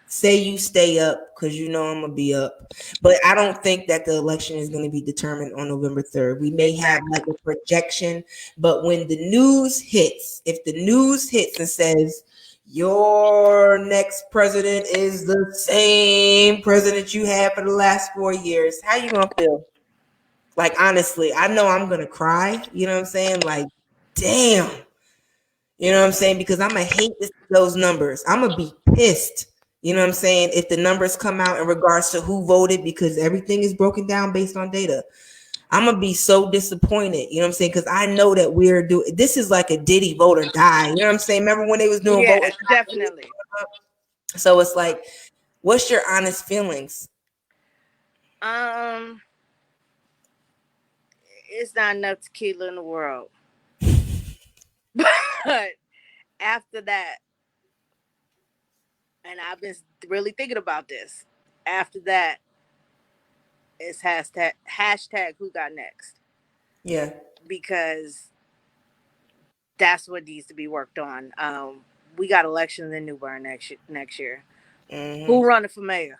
say you stay up because you know I'm gonna be up, but I don't think that the election is gonna be determined on November 3rd. We may have Exactly. like a projection, but when the news hits, if the news hits and says your next president is the same president you had for the last 4 years, how you gonna feel? Like honestly, I know I'm gonna cry. You know what I'm saying? Like, damn. You know what I'm saying? Because I'm gonna hate those numbers. I'm gonna be pissed. You know what I'm saying? If the numbers come out in regards to who voted, because everything is broken down based on data. I'm gonna be so disappointed. You know what I'm saying? Because I know that we're doing this is like a Diddy vote or die. You know what I'm saying? Remember when they was doing vote or Yeah, die? definitely. So it's like, what's your honest feelings? Um, it's not enough tequila in the world. But after that, and I've been really thinking about this. After that, it's hashtag who got next Yeah. because that's what needs to be worked on. We got elections in New Bern next year. Who Mm-hmm. running for mayor?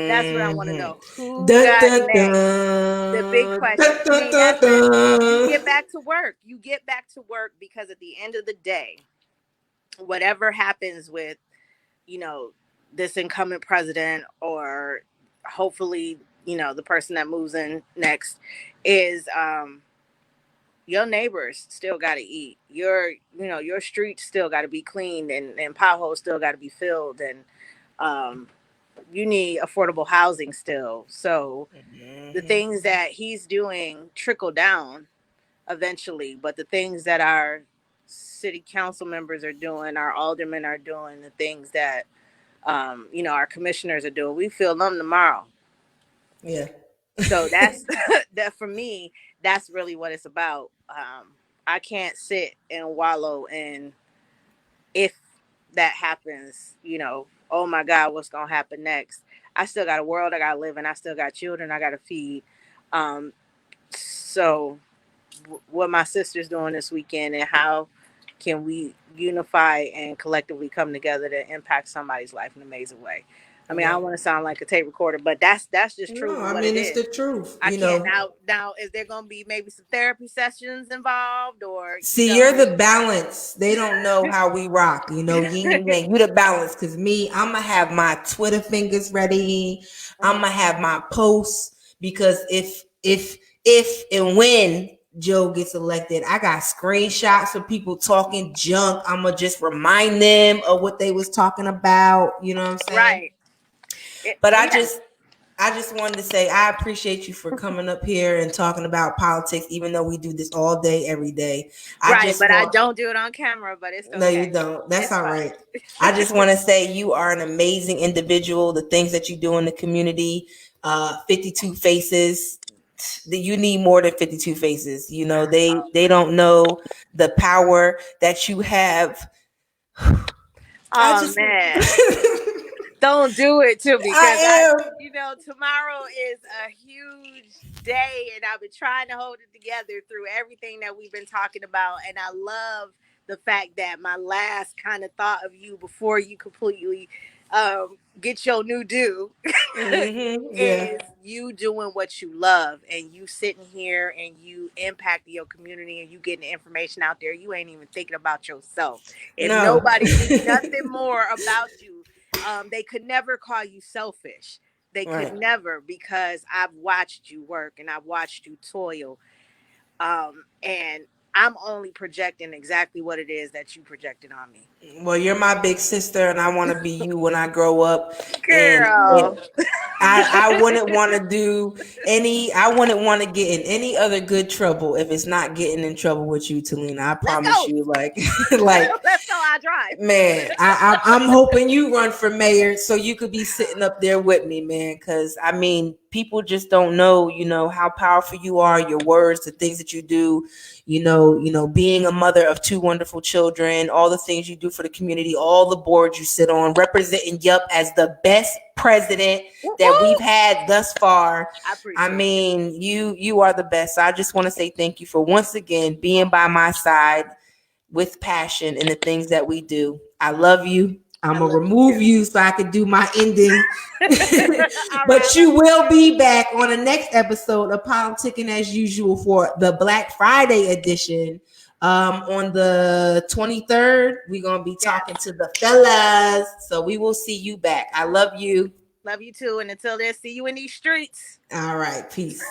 That's what I want to Mm-hmm. know. Who Dun, got dun, next? The big dun. question. Dun, I dun, mean, dun, that's it. You dun. get back to work. You get back to work because at the end of the day, whatever happens with, you know, this incumbent president or hopefully, the person that moves in next is your neighbors still got to eat. Your streets still got to be cleaned and potholes still got to be filled and um you need affordable housing still. So the Mm-hmm. things that he's doing trickle down eventually, but the things that our city council members are doing, our aldermen are doing, the things that our commissioners are doing, we feel them tomorrow. Yeah. So that's that for me. That's really what it's about. I can't sit and wallow in if that happens. Oh my God, what's gonna happen next? I still got a world I gotta live in. I still got children I gotta feed. So what my sister's doing this weekend and how can we unify and collectively come together to impact somebody's life in an amazing way. I mean, I Yeah. don't want to sound like a tape recorder, but that's just No, truly I what it mean it's is. the truth. I can't now is there going to be maybe some therapy sessions involved or See, you're the balance. They don't know how we rock, yin and yang. You the balance. Cause me, I'ma have my Twitter fingers ready. I'ma have my posts because if and when Joe gets elected, I got screenshots of people talking junk. I'ma just remind them of what they was talking about. You know what I'm saying? right. But Yeah. I just wanted to say I appreciate you for coming up here and talking about politics, even though we do this all day, every day. I Right, just but I want don't do it on camera, but it's no, you okay. don't. That's It's all fine. right. I just want to say you are an amazing individual. The things that you do in the community, 52 faces. You need more than 52 faces. They don't know the power that you have. I Oh just man. Don't do it to me because I am. tomorrow is a huge day and I've been trying to hold it together through everything that we've been talking about. And I love the fact that my last kind of thought of you before you completely get your new due Yeah. is you doing what you love and you sitting here and you impacting your community and you getting the information out there. You ain't even thinking about yourself. If No. nobody knew nothing more about you, they could never call you selfish. They could Right. never because I've watched you work and I've watched you toil. And I'm only projecting exactly what it is that you projected on me. Well, you're my big sister, and I want to be you when I grow up. And Girl. I wouldn't want to do I wouldn't want to get in any other good trouble if it's not getting in trouble with you, Talina. I promise you, like, like, let's go. I drive. man, I'm hoping you run for mayor so you could be sitting up there with me, man. Because I mean, people just don't know, how powerful you are, your words, the things that you do, being a mother of two wonderful children, all the things you do for the community, all the boards you sit on, representing Yup as the best president that we've had thus far. I mean, you are the best. I just want to say thank you for once again being by my side with passion in the things that we do. I love you. I'm going to remove you so I can do my ending. But you will be back on the next episode of Politicking as usual for the Black Friday edition. On the 23rd, we're going to be talking to the fellas. So we will see you back. I love you. Love you too. And until then, see you in these streets. All right. Peace.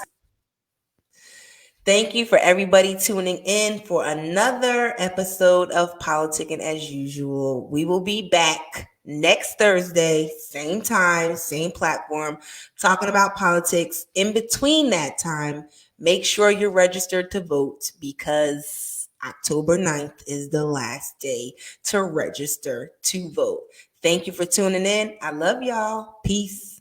Thank you for everybody tuning in for another episode of Politicking as usual. We will be back next Thursday, same time, same platform, talking about politics. In between that time, make sure you're registered to vote because October 9th is the last day to register to vote. Thank you for tuning in. I love y'all. Peace.